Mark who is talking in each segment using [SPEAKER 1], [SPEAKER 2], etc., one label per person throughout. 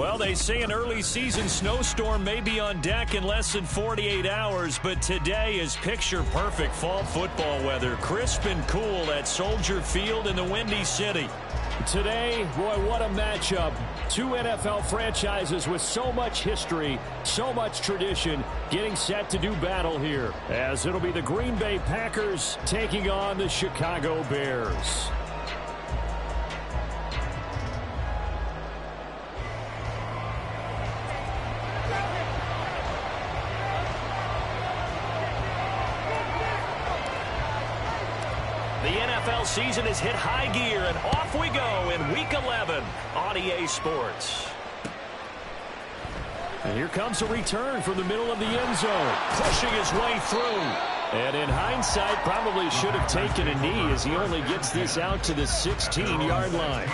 [SPEAKER 1] Well, they say an early season snowstorm may be on deck in less than 48 hours, but today is picture-perfect fall football weather. Crisp and cool at Soldier Field in the Windy City.
[SPEAKER 2] Today, boy, what a matchup. Two NFL franchises with so much history, so much tradition, getting set to do battle here, as it'll be the Green Bay Packers taking on the Chicago Bears.
[SPEAKER 1] The NFL season has hit high gear, and off we go in Week 11 on EA Sports.
[SPEAKER 2] And here comes a return from the middle of the end zone, pushing his way through. And in hindsight, probably should have taken a knee as he only gets this out to the 16-yard line.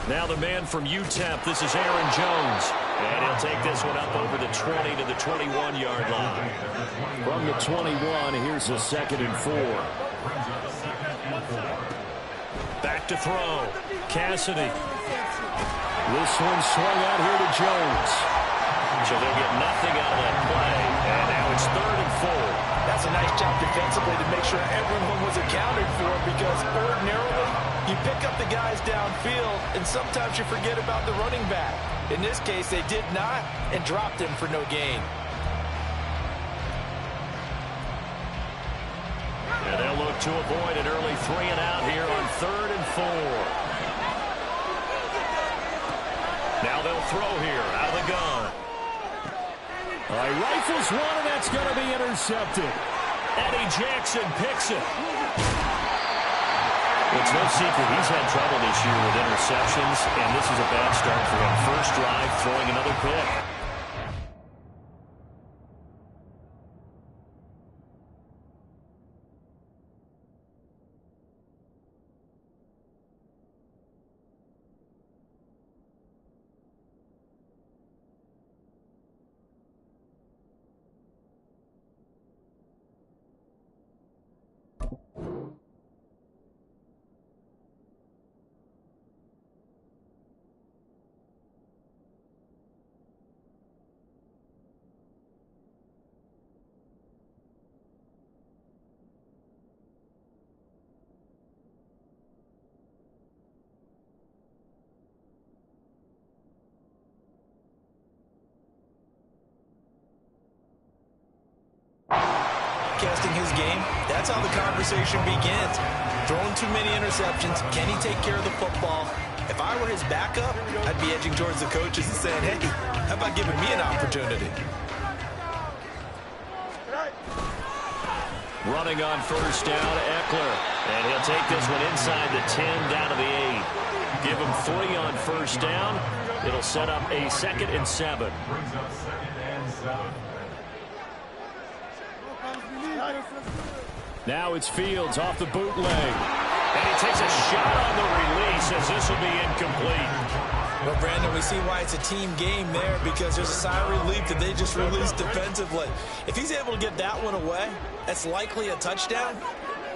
[SPEAKER 1] Now the man from UTEP, this is Aaron Jones. And he'll take this one up over the 20 to the 21-yard line.
[SPEAKER 2] From the 21, here's a 2nd and 4.
[SPEAKER 1] Back to throw. Cassidy.
[SPEAKER 2] This one swung out here to Jones.
[SPEAKER 1] So they'll get nothing out of that play. And now it's 3rd and 4.
[SPEAKER 3] That's a nice job defensively to make sure everyone was accounted for, because ordinarily you pick up the guys downfield and sometimes you forget about the running back. In this case, they did not and dropped him for no gain.
[SPEAKER 1] And they'll look to avoid an early 3 and out here on 3rd and 4. Now they'll throw here out of the gun.
[SPEAKER 2] Rifles one, and that's going to be intercepted.
[SPEAKER 1] Eddie Jackson picks it. It's no secret he's had trouble this year with interceptions, and this is a bad start for him. First drive, throwing another pick.
[SPEAKER 3] Casting his game, that's how the conversation begins. Throwing too many interceptions, can he take care of the football? If I were his backup, I'd be edging towards the coaches and saying, hey, how about giving me an opportunity?
[SPEAKER 1] Running on first down, Eckler. And he'll take this one inside the 10, down to the 8. Give him 3 on first down. It'll set up a 2nd and 7.
[SPEAKER 2] Now it's Fields off the bootleg.
[SPEAKER 1] And he takes a shot on the release as this will be incomplete.
[SPEAKER 3] Well, Brandon, we see why it's a team game there, because there's a sigh of relief that they just released defensively. If he's able to get that one away, that's likely a touchdown.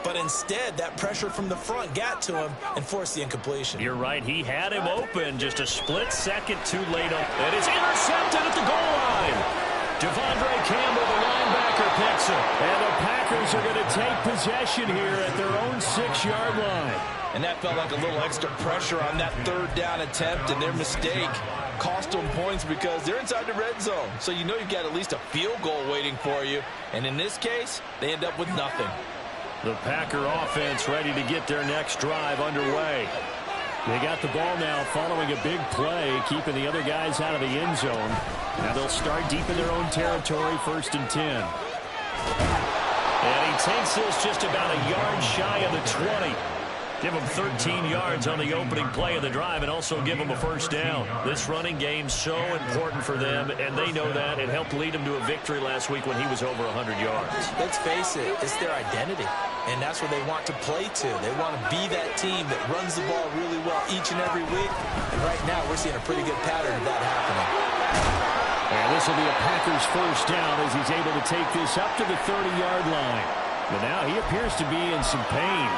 [SPEAKER 3] But instead, that pressure from the front got to him and forced the incompletion.
[SPEAKER 1] You're right. He had him open just a split second too late. And it's intercepted at the goal line. Devondre Campbell, the linebacker, picks it.
[SPEAKER 2] And the Packers are going to take possession here at their own 6-yard line.
[SPEAKER 3] And that felt like a little extra pressure on that 3rd down attempt, and their mistake cost them points because they're inside the red zone. So you know you've got at least a field goal waiting for you. And in this case, they end up with nothing.
[SPEAKER 1] The Packer offense ready to get their next drive underway.
[SPEAKER 2] They got the ball now following a big play, keeping the other guys out of the end zone. Now they'll start deep in their own territory, 1st and 10.
[SPEAKER 1] And he takes this just about a yard shy of the 20. Give them 13 yards on the opening play of the drive and also give them a first down. This running game's so important for them, and they know that. It helped lead them to a victory last week when he was over 100 yards.
[SPEAKER 3] Let's face it, it's their identity, and that's what they want to play to. They want to be that team that runs the ball really well each and every week, and right now we're seeing a pretty good pattern of that happening.
[SPEAKER 2] And this will be a Packers first down as he's able to take this up to the 30-yard line. But now he appears to be in some pain.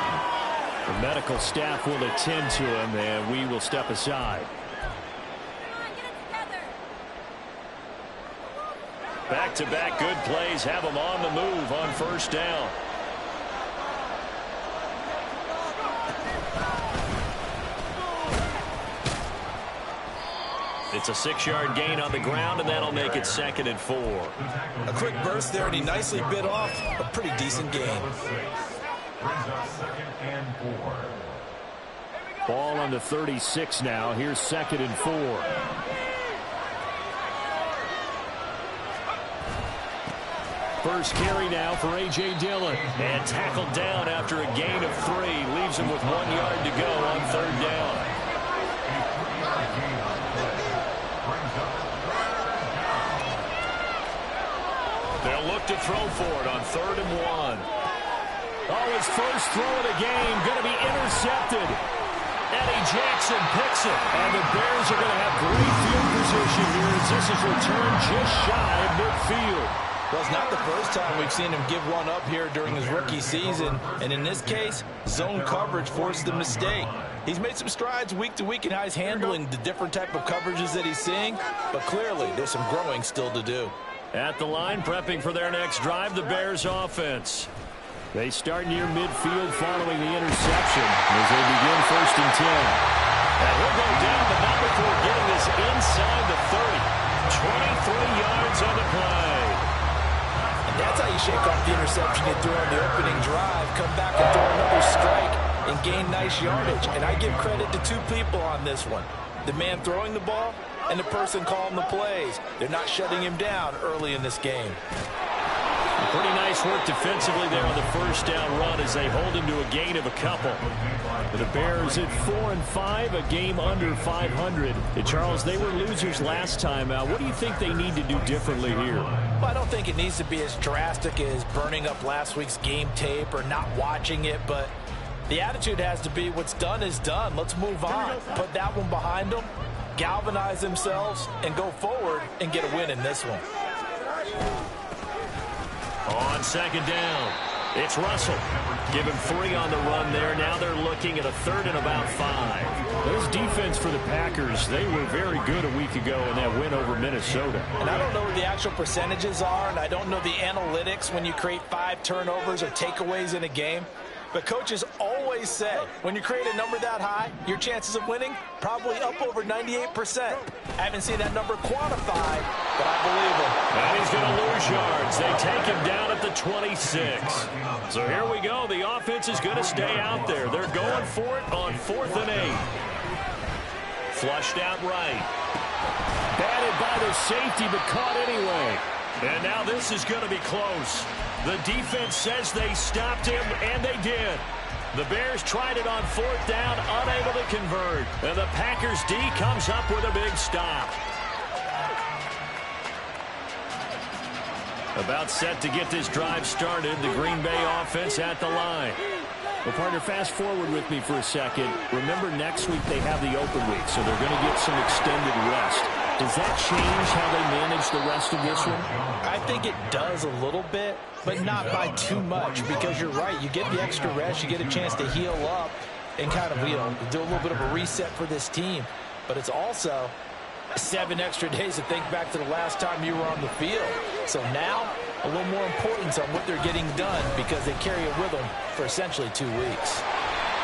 [SPEAKER 2] The medical staff will attend to him, and we will step aside.
[SPEAKER 1] Back-to-back good plays have them on the move on first down. It's a 6-yard gain on the ground, and that'll make it 2nd and 4.
[SPEAKER 3] A quick burst there, and he nicely bit off a pretty decent gain.
[SPEAKER 2] Ball on the 36 now. Here's 2nd and 4. First carry now for A.J. Dillon.
[SPEAKER 1] And tackled down after a gain of 3. Leaves him with 1 yard to go on 3rd down. They'll look to throw for it on 3rd and 1.
[SPEAKER 2] Oh, his first throw of the game going to be intercepted. Eddie Jackson picks it. And the Bears are going to have great field position here as this is returned just shy of midfield.
[SPEAKER 3] Well, it's not the first time we've seen him give one up here during his rookie season. And in this case, zone coverage forced the mistake. He's made some strides week to week in how he's handling the different type of coverages that he's seeing. But clearly, there's some growing still to do.
[SPEAKER 1] At the line, prepping for their next drive, the Bears offense.
[SPEAKER 2] They start near midfield following the interception as they begin 1st and 10.
[SPEAKER 1] And he'll go down, but not before getting this inside the 30. 23 yards on the play.
[SPEAKER 3] And that's how you shake off the interception you threw on the opening drive. Come back and throw another strike and gain nice yardage. And I give credit to 2 people on this one. The man throwing the ball and the person calling the plays. They're not shutting him down early in this game.
[SPEAKER 1] Pretty nice work defensively there on the first down run as they hold him to a gain of a couple.
[SPEAKER 2] The Bears at 4-5, a game under 500. And Charles, they were losers last time out. What do you think they need to do differently here?
[SPEAKER 3] Well, I don't think it needs to be as drastic as burning up last week's game tape or not watching it, but the attitude has to be what's done is done. Let's move on. Put that one behind them, galvanize themselves, and go forward and get a win in this one.
[SPEAKER 1] On 2nd down, it's Russell. Give him 3 on the run there. Now they're looking at a 3rd and about 5.
[SPEAKER 2] This defense for the Packers, they were very good a week ago in that win over Minnesota.
[SPEAKER 3] And I don't know what the actual percentages are, and I don't know the analytics when you create 5 turnovers or takeaways in a game. But coaches always say, when you create a number that high, your chances of winning probably up over 98%. I haven't seen that number quantified, but I believe him.
[SPEAKER 1] And he's going to lose yards. They take him down at the 26. So here we go. The offense is going to stay out there. They're going for it on 4th and 8. Flushed out right.
[SPEAKER 2] Batted by the safety, but caught anyway.
[SPEAKER 1] And now this is going to be close. The defense says they stopped him, and they did. The Bears tried it on 4th down, unable to convert. And the Packers D comes up with a big stop. About set to get this drive started. The Green Bay offense at the line.
[SPEAKER 2] Well, partner, fast forward with me for a second. Remember, next week they have the open week, so they're going to get some extended rest. Does that change how they manage the rest of this one?
[SPEAKER 3] I think it does a little bit, but not by too much, because you're right. You get the extra rest. You get a chance to heal up and kind of, do a little bit of a reset for this team. But it's also 7 extra days to think back to the last time you were on the field. So now, a little more importance on what they're getting done because they carry it with them for essentially 2 weeks.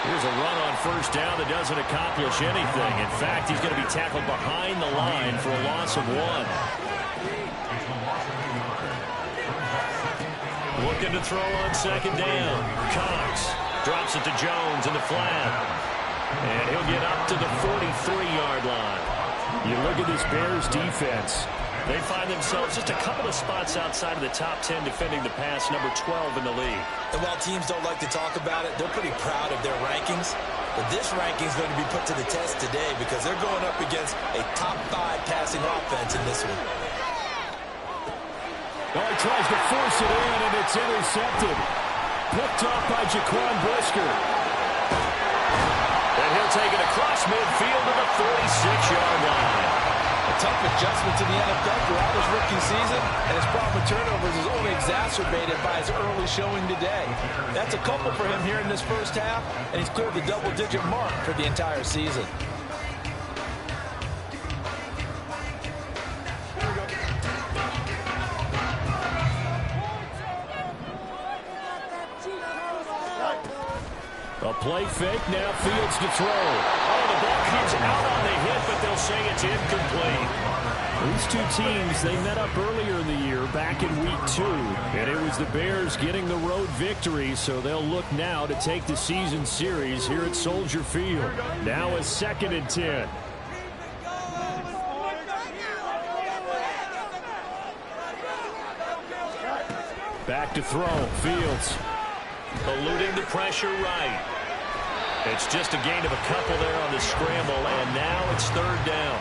[SPEAKER 1] Here's a run on 1st down that doesn't accomplish anything. In fact, he's going to be tackled behind the line for a loss of 1. Looking to throw on 2nd down. Cox drops it to Jones in the flat. And he'll get up to the 43-yard line.
[SPEAKER 2] You look at this Bears defense.
[SPEAKER 1] They find themselves just a couple of spots outside of the top 10 defending the pass, number 12 in the league.
[SPEAKER 3] And while teams don't like to talk about it, they're pretty proud of their rankings. But this ranking is going to be put to the test today because they're going up against a top 5 passing offense in this one.
[SPEAKER 2] Oh, he tries to force it in, and it's intercepted. Picked off by Jaquan Brisker.
[SPEAKER 1] And he'll take it across midfield to the 46-yard line.
[SPEAKER 3] A tough adjustment to the NFL throughout his rookie season, and his problem with turnovers is only exacerbated by his early showing today. That's a couple for him here in this first half, and he's cleared the double-digit mark for the entire season.
[SPEAKER 2] A play fake, now Fields to throw.
[SPEAKER 1] Oh, the ball comes out on the hit, but they'll say it's incomplete.
[SPEAKER 2] These two teams, they met up earlier in the year, back in week 2. And it was the Bears getting the road victory, so they'll look now to take the season series here at Soldier Field. Now a 2nd and 10. Back to throw, Fields.
[SPEAKER 1] Eluding the pressure right. It's just a gain of a couple there on the scramble, and now it's 3rd down.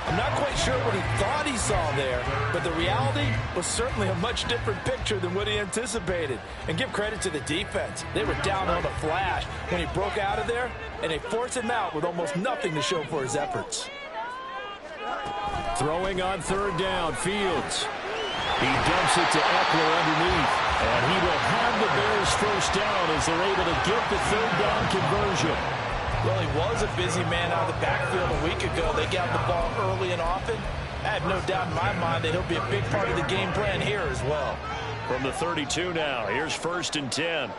[SPEAKER 3] I'm not quite sure what he thought he saw there, but the reality was certainly a much different picture than what he anticipated. And give credit to the defense. They were down on a flash when he broke out of there, and they forced him out with almost nothing to show for his efforts.
[SPEAKER 2] Throwing on 3rd down, Fields. He dumps it to Eckler underneath. And he will have the Bears first down as they're able to get the 3rd down conversion.
[SPEAKER 3] Well, he was a busy man out of the backfield a week ago. They got the ball early and often. I have no doubt in my mind that he'll be a big part of the game plan here as well.
[SPEAKER 1] From the 32 now, here's 1st and 10.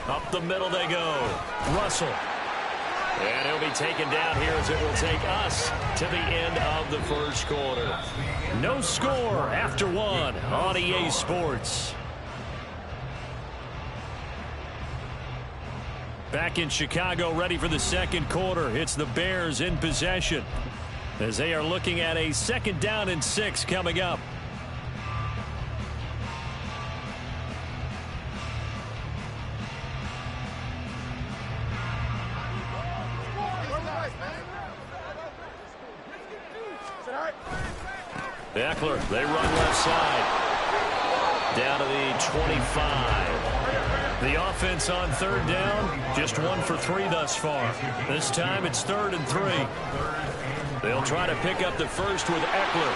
[SPEAKER 1] Up the middle they go. Russell. And he'll be taken down here as it will take us to the end of the first quarter.
[SPEAKER 2] No score after 1 on EA Sports. Back in Chicago, ready for the 2nd quarter. It's the Bears in possession as they are looking at a 2nd down and 6 coming up. Eckler, they run left side. Down to the 25. The offense on 3rd down, just 1 for 3 thus far. This time it's 3rd and 3. They'll try to pick up the first with Eckler.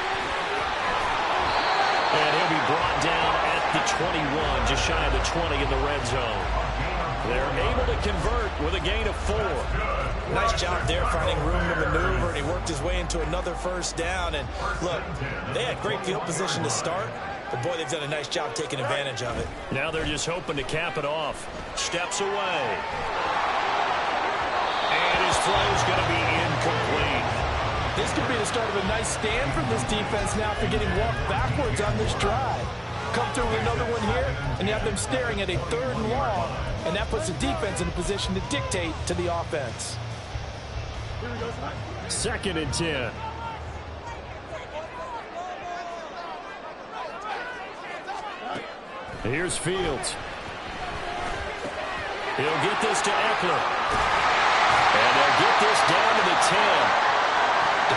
[SPEAKER 2] And he'll be brought down at the 21, just shy of the 20 in the red zone. They're able to convert with a gain of 4.
[SPEAKER 3] Nice job there finding room to maneuver, and he worked his way into another first down. And look, they had great field position to start, but boy, they've done a nice job taking advantage of it.
[SPEAKER 1] Now they're just hoping to cap it off. Steps away. And his throw's going to be incomplete.
[SPEAKER 3] This could be the start of a nice stand from this defense now for getting walked backwards on this drive. Come through with another one here, and you have them staring at a 3rd and long, and that puts the defense in a position to dictate to the offense.
[SPEAKER 2] 2nd and 10. Here's Fields.
[SPEAKER 1] He'll get this to Eckler. And they'll get this down to the 10.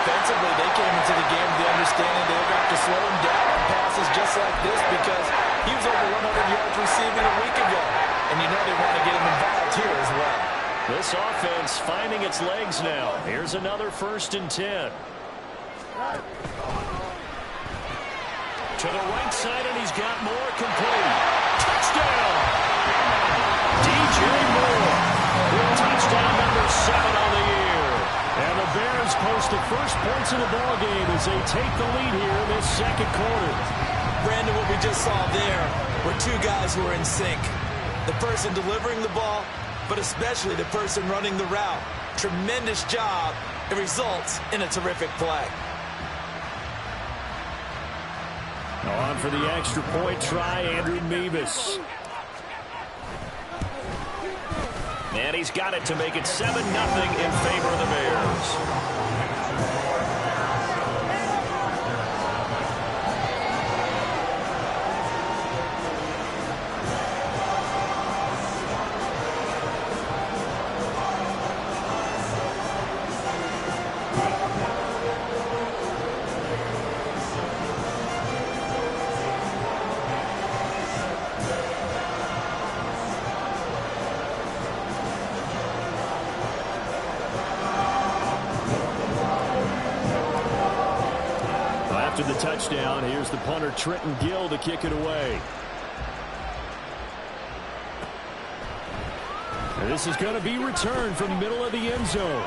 [SPEAKER 3] Defensively, they came into the game with the understanding they'll have to slow him down on passes just like this because he was over 100 yards receiving a week ago. And you know they want to get him involved here as well.
[SPEAKER 1] This offense finding its legs now. Here's another 1st and 10. To the right side, and he's got more complete. Touchdown! DJ Moore. Touchdown number 7 on the year.
[SPEAKER 2] And the Bears post the first points of the ballgame as they take the lead here in this 2nd quarter.
[SPEAKER 3] Brandon, what we just saw there were 2 guys who were in sync. The person delivering the ball, but especially the person running the route. Tremendous job. It results in a terrific play.
[SPEAKER 2] On for the extra point try, Andrew Mevis.
[SPEAKER 1] And And he's got it to make it 7-0 in favor of the Bears. After the touchdown, here's the punter Trenton Gill to kick it away. And this is going to be returned from the middle of the end zone.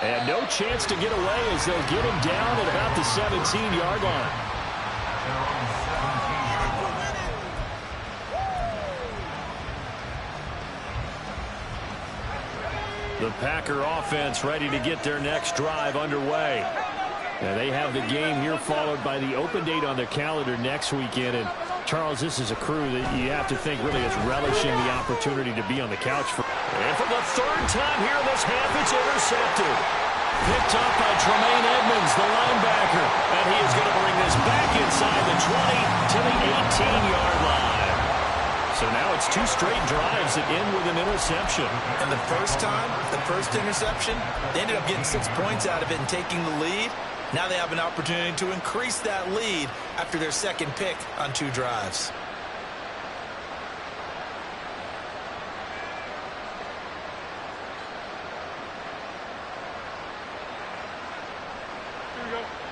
[SPEAKER 1] And no chance to get away as they'll get him down at about the 17-yard line. The Packer offense ready to get their next drive underway. Now they have the game here followed by the open date on their calendar next weekend. And Charles, this is a crew that you have to think really is relishing the opportunity to be on the couch for. And for the third time here in this half, it's intercepted. Picked up by Tremaine Edmonds, the linebacker. And he is going to bring this back inside the 20 to the 18-yard line. So now it's two straight drives that end with an interception.
[SPEAKER 3] And the first time, the first interception, they ended up getting 6 points out of it and taking the lead. Now they have an opportunity to increase that lead after their second pick on 2 drives.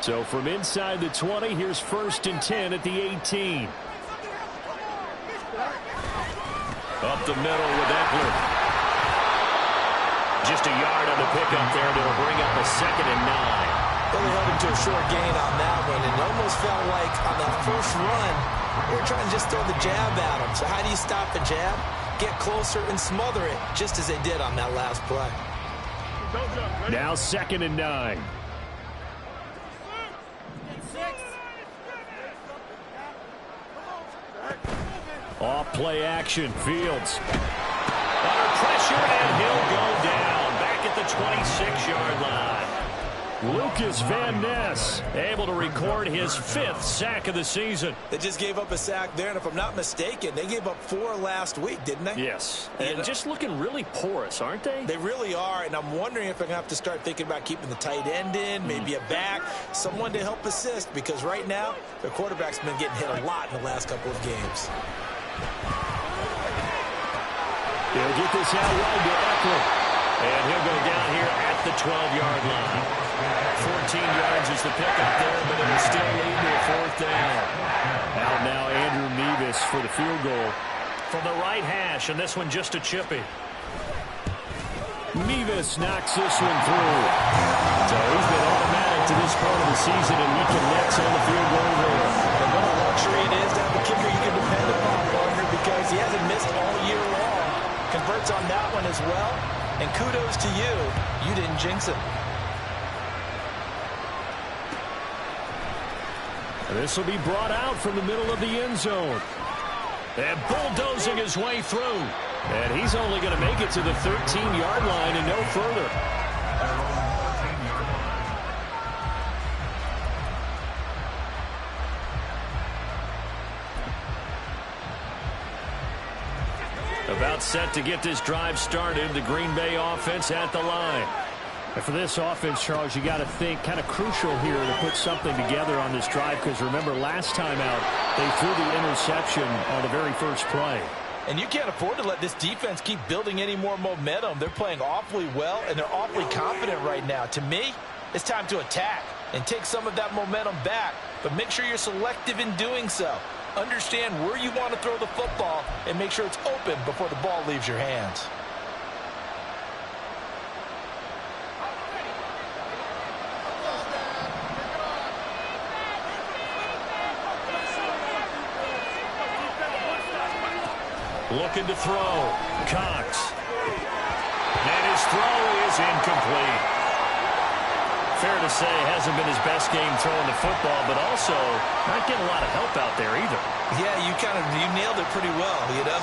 [SPEAKER 1] So from inside the 20, here's 1st and 10 at the 18. Up the middle with Eckler. Just a yard on the pickup there. They'll bring up a 2nd and 9.
[SPEAKER 3] Well, they held him to a short gain on that one, and it almost felt like on that first run, they were trying to just throw the jab at him. So how do you stop a jab? Get closer and smother it, just as they did on that last play.
[SPEAKER 1] Now 2nd and 9. Off play action, Fields. Under pressure, and he'll go down. Back at the 26-yard line. Lucas Van Ness able to record his 5th sack of the season.
[SPEAKER 3] They just gave up a sack there, and if I'm not mistaken, they gave up 4 last week, didn't they?
[SPEAKER 1] Yes. And just looking really porous, aren't they?
[SPEAKER 3] They really are, and I'm wondering if they're going to have to start thinking about keeping the tight end in, maybe a back, someone to help assist, because right now, their quarterback's been getting hit a lot in the last couple of games.
[SPEAKER 1] He'll get this out wide to Eckler. And he'll go down here at the 12-yard line. 14 yards is the pickup there, but it will still lead to a 4th down. Out now Andrew Nevis for the field goal. From the right hash, and this one just a chippy. Nevis knocks this one through. So he's been automatic to this part of the season, and he connects on the field goal there.
[SPEAKER 3] And what a luxury it is to have a kicker you can depend upon, partner, because he hasn't missed all year long. Converts on that one as well. And kudos to you. You didn't jinx him.
[SPEAKER 1] This will be brought out from the middle of the end zone. And bulldozing his way through. And he's only going to make it to the 13-yard line and no further. About set to get this drive started. The Green Bay offense at the line. And for this offense, Charles, you got to think kind of crucial here to put something together on this drive, because remember last time out they threw the interception on the very first play.
[SPEAKER 3] And you can't afford to let this defense keep building any more momentum. They're playing awfully well, and they're awfully confident right now. To me, it's time to attack and take some of that momentum back, but make sure you're selective in doing so. Understand where you want to throw the football and make sure it's open before the ball leaves your hands.
[SPEAKER 1] Looking to throw. Cox. And his throw is incomplete. Fair to say, hasn't been his best game throwing the football, but also not getting a lot of help out there either.
[SPEAKER 3] Yeah, you nailed it pretty well, you know.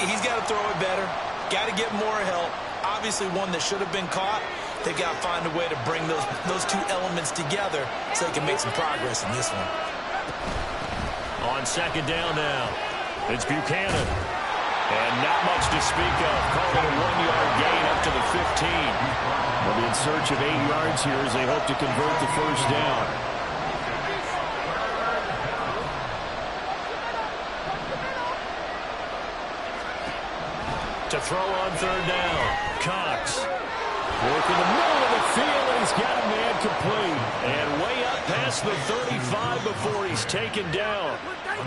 [SPEAKER 3] He's got to throw it better. Got to get more help. Obviously one that should have been caught. They've got to find a way to bring those two elements together so they can make some progress in this one.
[SPEAKER 1] On second down now, it's Buchanan. And not much to speak of. Called it a 1-yard gain up to the 15. They'll be in search of 8 yards here as they hope to convert the first down. To throw on third down, Cox. Working the middle of the field, and he's got a man complete. And way up past the 35 before he's taken down.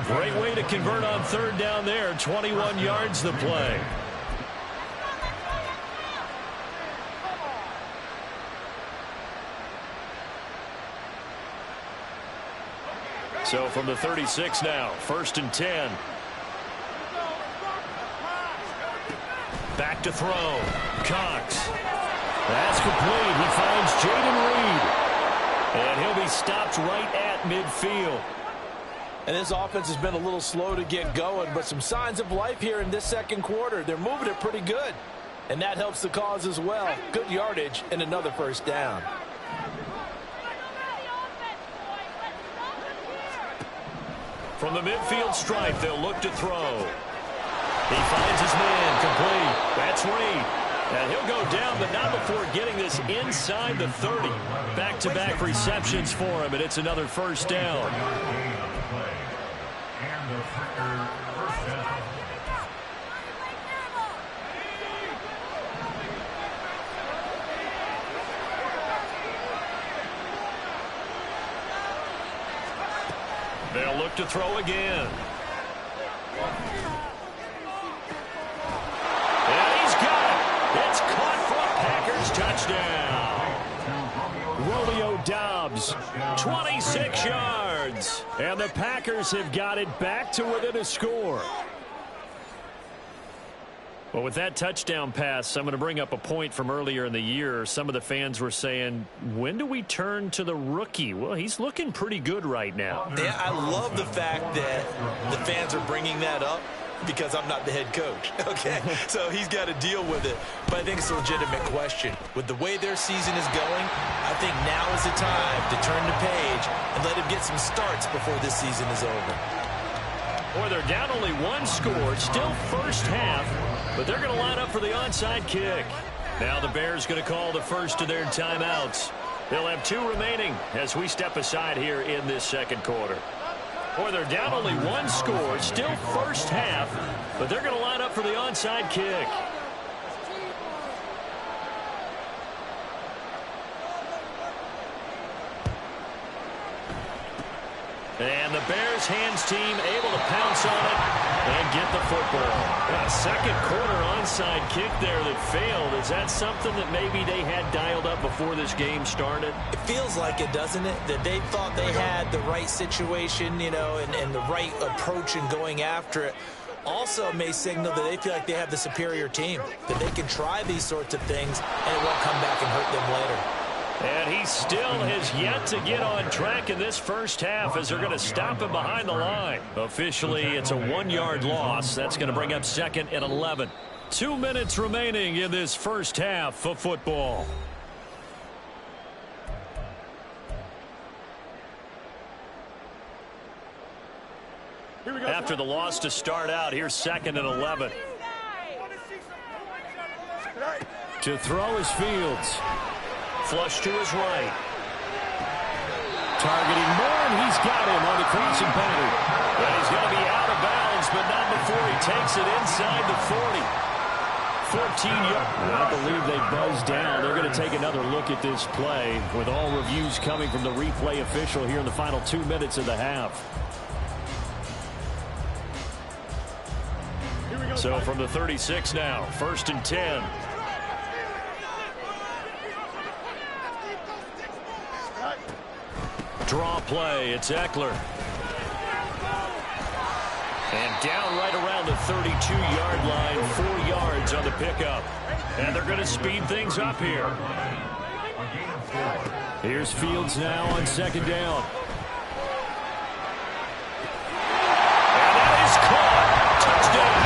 [SPEAKER 1] Great way to convert on third down there. 21 yards the play. So from the 36 now, 1st and 10. Back to throw. Cox. That's complete. He finds Jayden Reed. And he'll be stopped right at midfield.
[SPEAKER 4] And this offense has been a little slow to get going, but some signs of life here in this second quarter. They're moving it pretty good. And that helps the cause as well. Good yardage and another first down.
[SPEAKER 1] From the midfield stripe, they'll look to throw. He finds his man complete. That's Reed. And he'll go down, but not before getting this inside the 30. Back-to-back receptions for him, and it's another first down. They'll look to throw again. And he's got it. It's caught for a Packers touchdown. Romeo Doubs, 26 yards. And the Packers have got it back to within a score. Well, with that touchdown pass, I'm going to bring up a point from earlier in the year. Some of the fans were saying, when do we turn to the rookie? Well, he's looking pretty good right now.
[SPEAKER 3] Yeah, I love the fact that the fans are bringing that up because I'm not the head coach, okay? So he's got to deal with it. But I think it's a legitimate question. With the way their season is going, I think now is the time to turn the page and let him get some starts before this season is over.
[SPEAKER 1] Boy, they're down only one score, still first half, but they're going to line up for the onside kick. Now the Bears going to call the first of their timeouts. They'll have 2 remaining as we step aside here in this second quarter. Boy, they're down only one score, still first half, but they're going to line up for the onside kick. And the Bears hands team able to pounce on it and get the football. A second quarter onside kick there that failed. Is that something that maybe they had dialed up before this game started?
[SPEAKER 3] It feels like it, doesn't it? That they thought they had the right situation, you know, and the right approach in going after it. Also may signal that they feel like they have the superior team, that they can try these sorts of things and it won't come back and hurt them later.
[SPEAKER 1] And he still has yet to get on track in this first half as they're going to stop him behind the line. Officially, it's a 1-yard loss. That's going to bring up 2nd and 11. 2 minutes remaining in this first half of football. After the loss to start out, here's 2nd and 11. To throw is Fields. Flush to his right. Targeting Moore, and he's got him on the crossing pattern. And he's going to be out of bounds, but not before he takes it inside the 40. 14 yards. I believe they buzzed down. They're going to take another look at this play with all reviews coming from the replay official here in the final 2 minutes of the half. So from the 36 now, 1st and 10. Draw play, it's Eckler. And down right around the 32-yard line, 4 yards on the pickup. And they're going to speed things up here. Here's Fields now on 2nd down. And that is caught. Touchdown,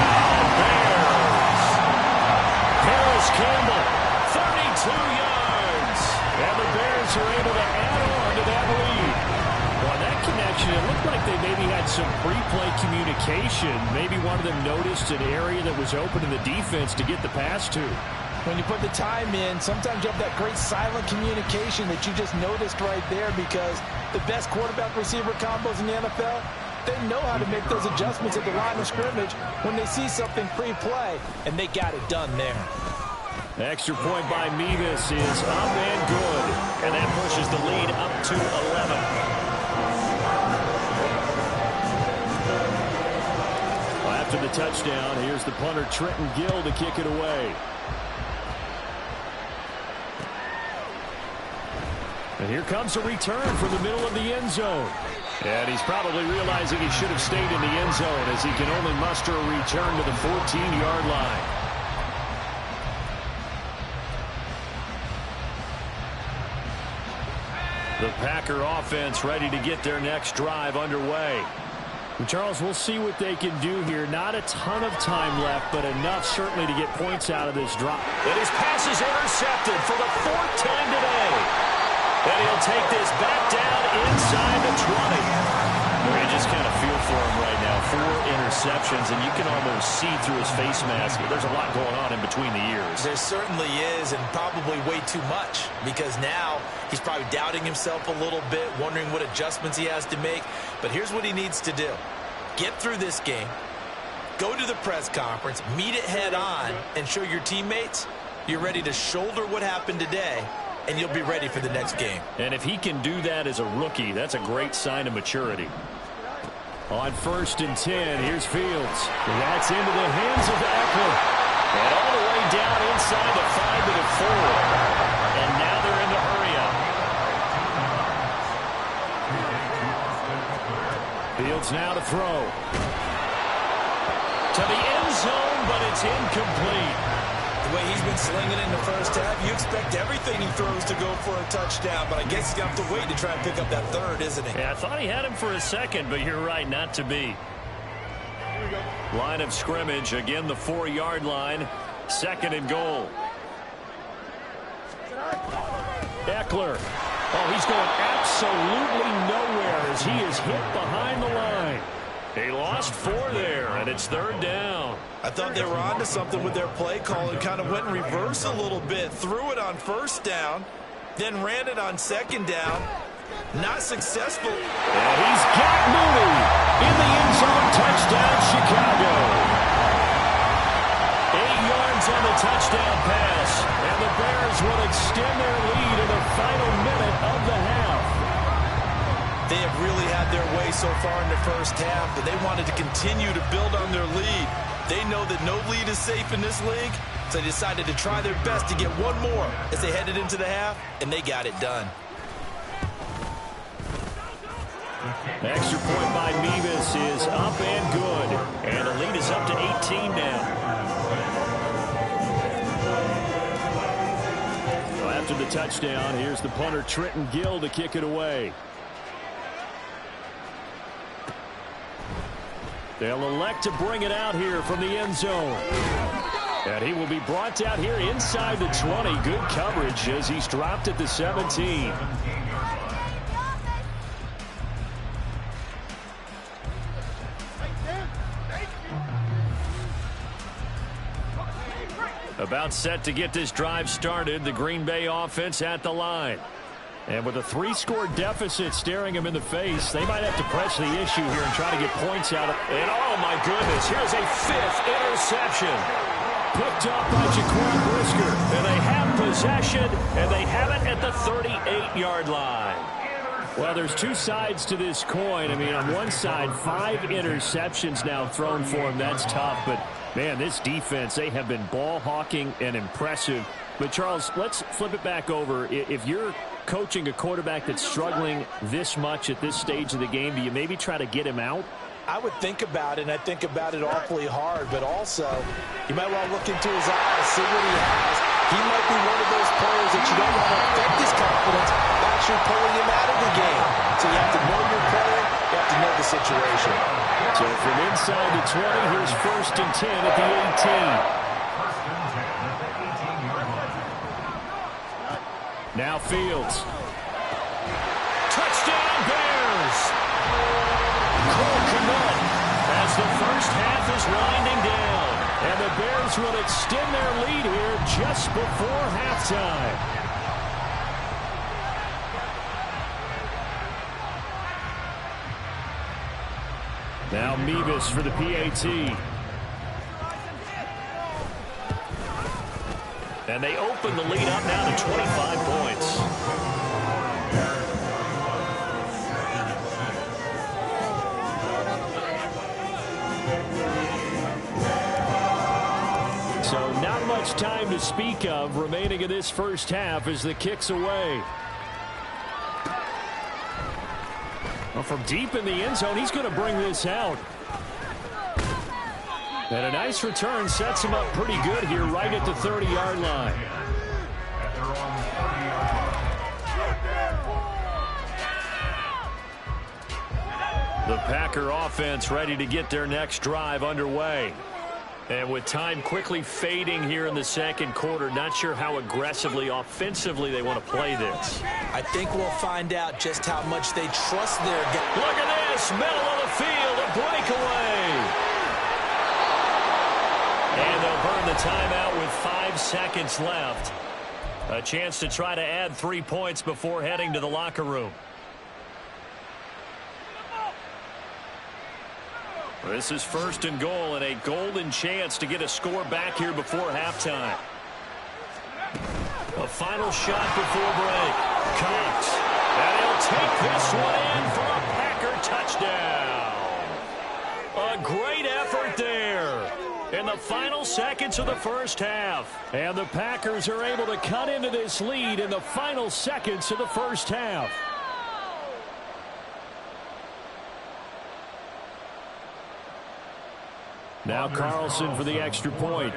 [SPEAKER 1] Bears.
[SPEAKER 2] Campbell, 32 yards. And the Bears are able to add on to that lead. On that connection, it looked like they maybe had some pre-play communication. Maybe one of them noticed an area that was open in the defense to get the pass to.
[SPEAKER 4] When you put the time in, sometimes you have that great silent communication that you just noticed right there, because the best quarterback-receiver combos in the NFL, they know how to make those adjustments at the line of scrimmage when they see something pre-play, and they got it done there.
[SPEAKER 2] Extra point by Mevis is up and good,
[SPEAKER 1] and that pushes the lead up to 11.
[SPEAKER 2] After the touchdown, here's the punter Trenton Gill to kick it away. And here comes a return from the middle of the end zone. And he's probably realizing he should have stayed in the end zone, as he can only muster a return to the 14-yard line. The Packer offense ready to get their next drive underway. Charles, we'll see what they can do here. Not a ton of time left, but enough certainly to get points out of this drive.
[SPEAKER 1] And his pass is intercepted for the 4th time today. And he'll take this back down inside the 20. Well, you just kind of feel for him right now. 4 interceptions, and you can almost see through his face mask. There's a lot going on in between the ears.
[SPEAKER 3] There certainly is, and probably way too much, because now he's probably doubting himself a little bit, wondering what adjustments he has to make. But here's what he needs to do. Get through this game, go to the press conference, meet it head on, and show your teammates you're ready to shoulder what happened today, and you'll be ready for the next game.
[SPEAKER 1] And if he can do that as a rookie, that's a great sign of maturity.
[SPEAKER 2] On 1st and 10, here's Fields. That's into the hands of Eckler.
[SPEAKER 1] And all the way down inside the 5 to the 4. And now they're in the hurry-up.
[SPEAKER 2] Fields now to throw.
[SPEAKER 1] To the end zone, but it's incomplete.
[SPEAKER 3] The way he's been slinging in the first half, you expect everything he throws to go for a touchdown, but I guess he's going to have to wait to try and pick up that 3rd, isn't he?
[SPEAKER 1] Yeah, I thought he had him for a second, but you're right, not to be. Line of scrimmage, again the 4-yard line, 2nd and goal.
[SPEAKER 2] Eckler. Oh, he's going absolutely nowhere as he is hit behind the line.
[SPEAKER 1] They lost 4 there, and it's 3rd down.
[SPEAKER 3] I thought they were onto something with their play call and kind of went in reverse a little bit. Threw it on 1st down, then ran it on 2nd down. Not successful.
[SPEAKER 2] And he's got Mooney in the end zone. Touchdown, Chicago. 8 yards on the touchdown pass. And the Bears will extend their lead in the final minute of the half.
[SPEAKER 3] They have really had their way so far in the first half, but they wanted to continue to build on their lead. They know that no lead is safe in this league, so they decided to try their best to get one more as they headed into the half, and they got it done.
[SPEAKER 2] Extra point by Mevis is up and good.
[SPEAKER 1] And the lead is up to 18 now.
[SPEAKER 2] So after the touchdown, here's the punter Trenton Gill to kick it away. They'll elect to bring it out here from the end zone. And he will be brought out here inside the 20. Good coverage as he's dropped at the 17.
[SPEAKER 1] About set to get this drive started, the Green Bay offense at the line.
[SPEAKER 2] And with a 3-score deficit staring him in the face, they might have to press the issue here and try to get points out of it.
[SPEAKER 1] And oh my goodness, here's a 5th interception.
[SPEAKER 2] Picked up by Jaquan Brisker.
[SPEAKER 1] And they have possession, and they have it at the 38-yard line.
[SPEAKER 2] Well, there's 2 sides to this coin. I mean, on one side, 5 interceptions now thrown for him. That's tough. But, man, this defense, they have been ball hawking and impressive. But, Charles, let's flip it back over. If you're coaching a quarterback that's struggling this much at this stage of the game, do you maybe try to get him out?
[SPEAKER 4] I would think about it, and I think about it awfully hard, but also you might want to look into his eyes, see what he has. He might be one of those players that you don't want to affect his confidence by actually pulling him out of the game. So you have to know your player, you have to know the situation.
[SPEAKER 2] So from inside the 20, here's 1st and 10 at the 18. Now Fields.
[SPEAKER 1] Touchdown Bears! Cole Kmet as the first half is winding down.
[SPEAKER 2] And the Bears will extend their lead here just before halftime. Now Mevis for the PAT.
[SPEAKER 1] And they open the lead up now to 25 points.
[SPEAKER 2] So not much time to speak of remaining in this first half as the kick's away. Well, from deep in the end zone, he's going to bring this out. And a nice return sets him up pretty good here right at the 30-yard line.
[SPEAKER 1] The Packer offense ready to get their next drive underway. And with time quickly fading here in the second quarter, not sure how aggressively, offensively they want to play this.
[SPEAKER 3] I think we'll find out just how much they trust their guy.
[SPEAKER 1] Look at this, middle of the field, a breakaway. And they'll burn the timeout with 5 seconds left. A chance to try to add 3 points before heading to the locker room. This is first and goal and a golden chance to get a score back here before halftime. A final shot before break. Cox. And he'll take this one in for a Packer touchdown. A great effort there in the final seconds of the first half.
[SPEAKER 2] And the Packers are able to cut into this lead in the final seconds of the first half. Now Carlson for the extra point.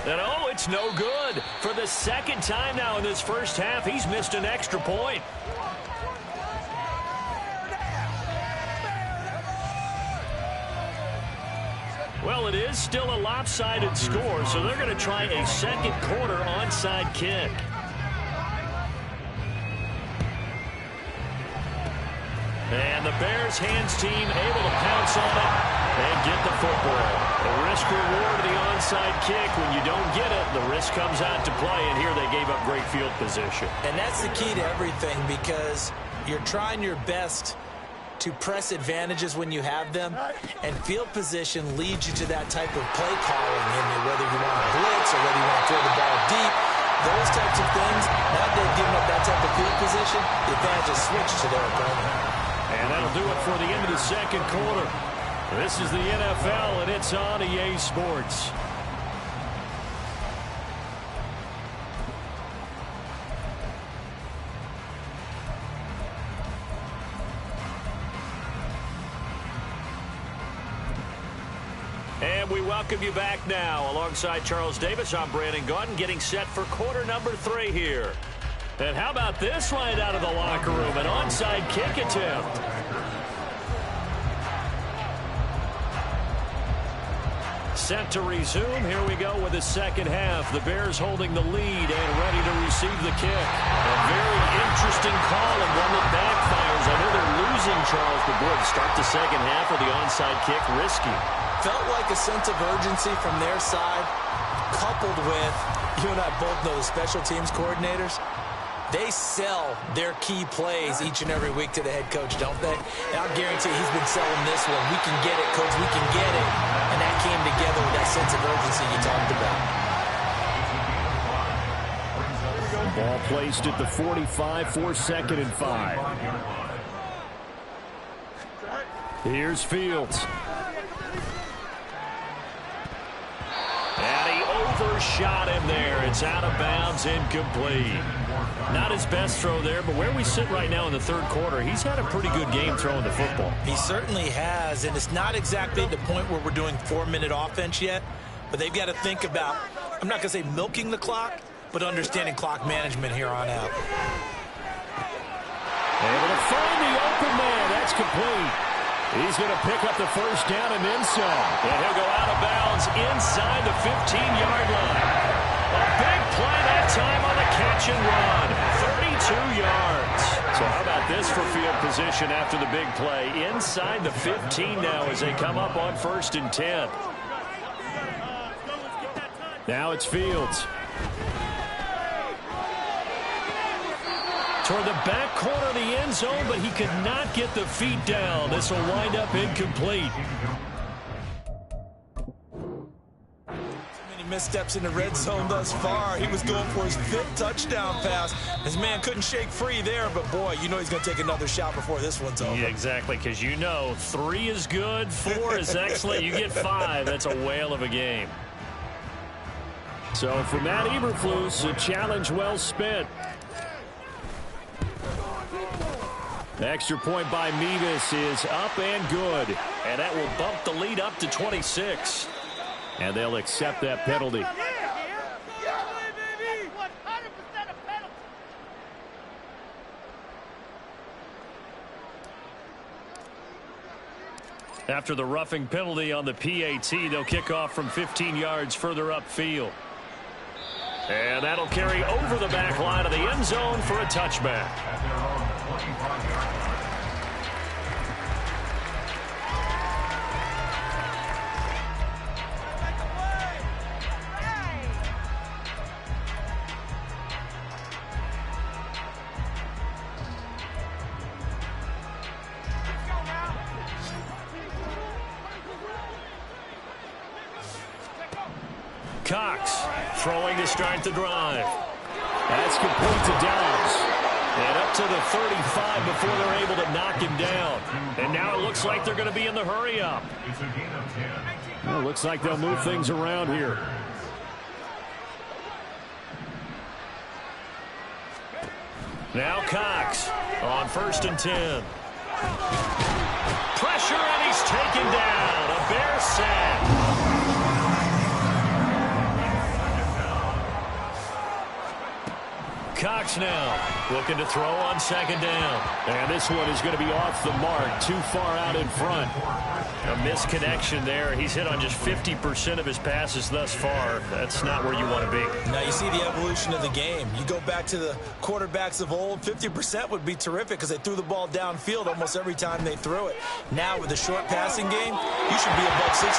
[SPEAKER 1] And oh, it's no good. For the second time now in this first half, he's missed an extra point. Well, it is still a lopsided score, so they're going to try a second quarter onside kick. And the Bears hands team able to pounce on it and get the football. The risk reward of the onside kick. When you don't get it, the risk comes out to play, and here they gave up great field position.
[SPEAKER 3] And that's the key to everything, because you're trying your best to press advantages when you have them, and field position leads you to that type of play calling, whether you want to blitz or whether you want to throw the ball deep. Those types of things, now they've given up that type of field position, the advantage is switched to their opponent.
[SPEAKER 2] And that'll do it for the end of the second quarter. This is the NFL, and it's on EA Sports.
[SPEAKER 1] And we welcome you back now. Alongside Charles Davis, I'm Brandon Gaudin, getting set for quarter number 3 here. And how about this right out of the locker room? An onside kick attempt. Set to resume. Here we go with the second half. The Bears holding the lead and ready to receive the kick. A very interesting call and one that backfires. I know they're losing, Charles, but boy, to start the second half with the onside kick, risky.
[SPEAKER 3] Felt like a sense of urgency from their side, coupled with, you and I both know the special teams coordinators. They sell their key plays each and every week to the head coach, don't they? And I'll guarantee he's been selling this one. We can get it, coach. We can get it. And that came together with that sense of urgency you talked about.
[SPEAKER 2] Ball placed at the 45 for 2nd and 5. Here's Fields.
[SPEAKER 1] And he overshot him there. It's out of bounds, incomplete. Not his best throw there, but where we sit right now in the third quarter, he's had a pretty good game throwing the football.
[SPEAKER 3] He certainly has, and it's not exactly the point where we're doing 4-minute offense yet, but they've got to think about, I'm not going to say milking the clock, but understanding clock management here on out.
[SPEAKER 2] Able to find the open man. That's complete. He's going to pick up the first down and then some.
[SPEAKER 1] And he'll go out of bounds inside the 15-yard line. A big play that time on the catch and run. 32 yards. So how about this for field position after the big play? Inside the 15 now as they come up on 1st and 10.
[SPEAKER 2] Now it's Fields.
[SPEAKER 1] Toward the back corner of the end zone, but he could not get the feet down. This will wind up incomplete.
[SPEAKER 3] Many missteps in the red zone thus far. He was going for his 5th touchdown pass. His man couldn't shake free there, but boy, you know he's going to take another shot before this one's over.
[SPEAKER 1] Yeah, exactly, because you know 3 is good, 4 is excellent. You get 5. That's a whale of a game.
[SPEAKER 2] So for Matt Eberflus, a challenge well spent. The extra point by Mevis is up and good.
[SPEAKER 1] And that will bump the lead up to 26.
[SPEAKER 2] And they'll accept that penalty.
[SPEAKER 1] After the roughing penalty on the PAT, they'll kick off from 15 yards further upfield. And that'll carry over the back line of the end zone for a touchback. Cox throwing to start the drive.
[SPEAKER 2] That's complete to Dobbs.
[SPEAKER 1] And up to the 35 before they're able to knock him down. And now it looks like they're going to be in the hurry up.
[SPEAKER 2] Well, looks like they'll move things around here.
[SPEAKER 1] Now Cox on 1st and 10. Pressure, and he's taken down. A Bear sack. Cox now looking to throw on 2nd down.
[SPEAKER 2] And this one is going to be off the mark, too far out in front.
[SPEAKER 1] A misconnection there. He's hit on just 50% of his passes thus far. That's not where you want to be.
[SPEAKER 3] Now you see the evolution of the game. You go back to the quarterbacks of old, 50% would be terrific because they threw the ball downfield almost every time they threw it. Now with the short passing game, you should be above 60%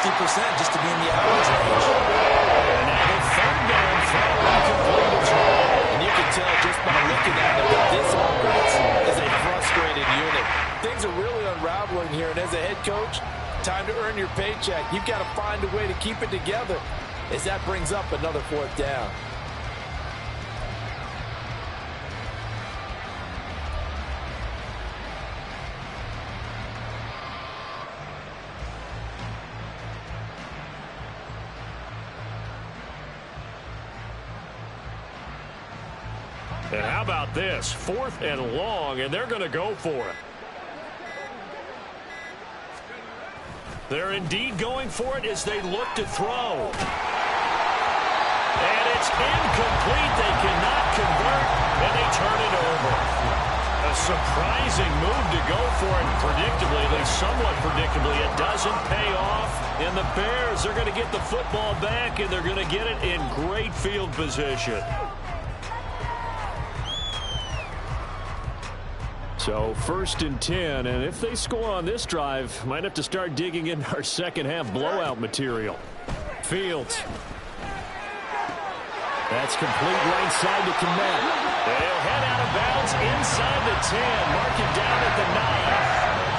[SPEAKER 3] just to be in the average range.
[SPEAKER 1] And now the 3rd down throw incomplete as well.
[SPEAKER 4] And you can tell just by looking at them that this offense is a frustrated unit. Things are really unraveling here, and as a head coach, time to earn your paycheck. You've got to find a way to keep it together as that brings up another 4th down.
[SPEAKER 2] And how about this? 4th and long, and they're going to go for it.
[SPEAKER 1] They're indeed going for it as they look to throw. And it's incomplete. They cannot convert, and they turn it over. A surprising move to go for it predictably, at least somewhat predictably. It doesn't pay off, and the Bears are going to get the football back, and they're going to get it in great field position.
[SPEAKER 2] So 1st and 10, and if they score on this drive, might have to start digging in our second half blowout material. Fields. That's complete right side to Kmet.
[SPEAKER 1] They'll head out of bounds inside the 10. Mark it down at the 9.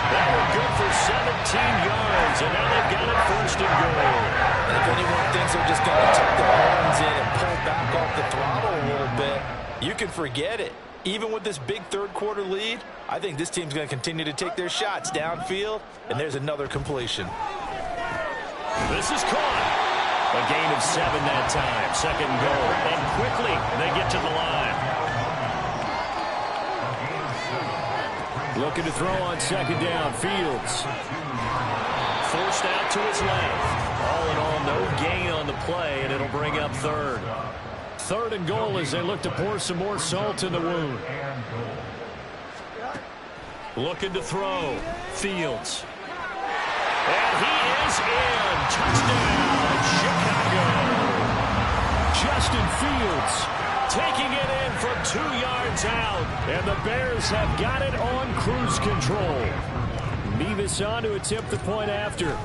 [SPEAKER 1] That one good for 17 yards, and now they've got it 1st and goal.
[SPEAKER 3] And if anyone thinks they're just going to tuck their horns in and pull back off the throttle a little bit, you can forget it. Even with this big 3rd quarter lead, I think this team's going to continue to take their shots downfield, and there's another completion.
[SPEAKER 1] This is caught. A gain of 7 that time. 2nd and goal. And quickly, they get to the line.
[SPEAKER 2] Looking to throw on 2nd down. Fields.
[SPEAKER 1] Forced out to his left. All in all, no gain on the play, and it'll bring up 3rd.
[SPEAKER 2] 3rd and goal as they look to pour some more salt in the wound.
[SPEAKER 1] Looking to throw. Fields. And he is in. Touchdown, Chicago.
[SPEAKER 2] Justin Fields taking it in from 2 yards out. And the Bears have got it on cruise control. Mevis on to attempt the point after.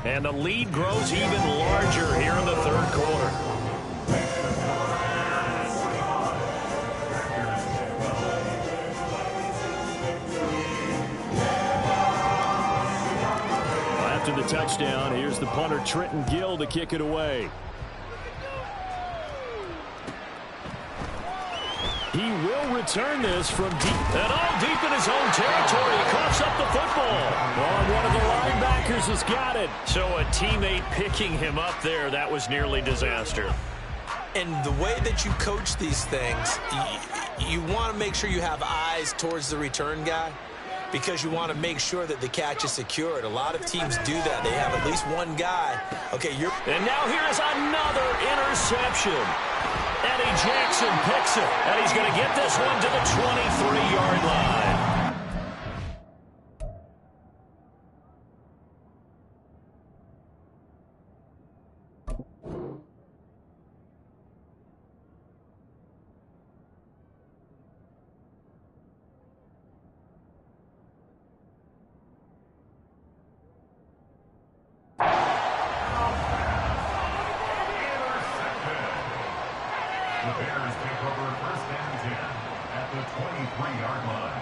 [SPEAKER 1] And the lead grows even larger here in the third quarter.
[SPEAKER 2] After the touchdown, here's the punter Trenton Gill to kick it away. He will return this from deep.
[SPEAKER 1] And all deep in his own territory. He coughs up the football.
[SPEAKER 2] Oh, one of the linebackers has got it.
[SPEAKER 1] So a teammate picking him up there, that was nearly disaster.
[SPEAKER 3] And the way that you coach these things, you want to make sure you have eyes towards the return guy because you want to make sure that the catch is secured. A lot of teams do that. They have at least one guy. Okay,
[SPEAKER 1] and now here is another interception. Eddie Jackson picks it, and he's going to get this one to the 23-yard line.
[SPEAKER 5] The Bears take over first and 10 at the 23-yard line.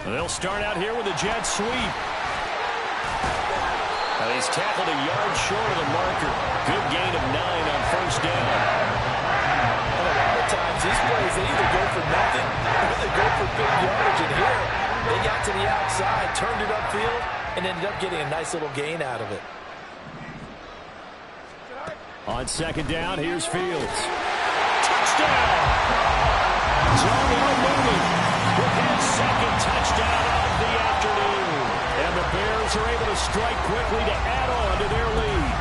[SPEAKER 1] They'll start out here with a jet sweep. He's tackled a yard short of the marker. Good gain of 9 on first down.
[SPEAKER 3] And a lot of times these plays, they either go for nothing or they go for big yardage. And here, they got to the outside, turned it upfield, and ended up getting a nice little gain out of it.
[SPEAKER 2] On second down, here's Fields.
[SPEAKER 1] Touchdown!
[SPEAKER 2] Antonio moving
[SPEAKER 1] with his second touchdown of the afternoon.
[SPEAKER 2] And the Bears are able to strike quickly to add on to their lead.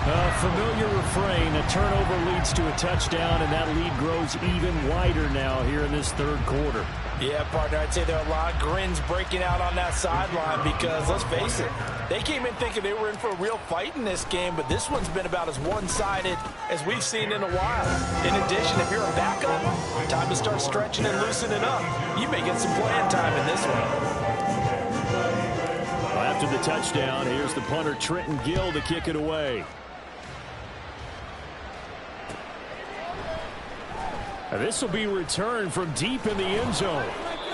[SPEAKER 2] A familiar refrain, a turnover leads to a touchdown, and that lead grows even wider now here in this third quarter.
[SPEAKER 3] Yeah, partner, I'd say there are a lot of grins breaking out on that sideline because, let's face it, they came in thinking they were in for a real fight in this game, but this one's been about as one-sided as we've seen in a while. In addition, if you're a backup, time to start stretching and loosening up. You may get some playing time in this one.
[SPEAKER 2] After the touchdown, here's the punter Trenton Gill to kick it away. This will be returned from deep in the end zone.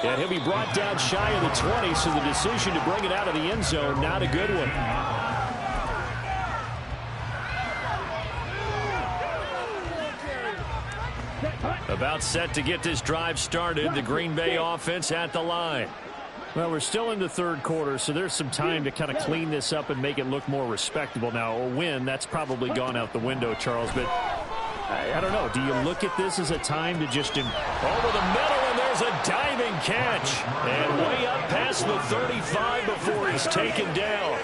[SPEAKER 2] And he'll be brought down shy of the 20, so the decision to bring it out of the end zone, not a good one.
[SPEAKER 1] About set to get this drive started, the Green Bay offense at the line.
[SPEAKER 2] Well, we're still in the third quarter, so there's some time to kind of clean this up and make it look more respectable. Now, a win, that's probably gone out the window, Charles, but I don't know. Do you look at this as a time to just
[SPEAKER 1] over the middle, and there's a diving catch. And way up past the 35 before he's taken down.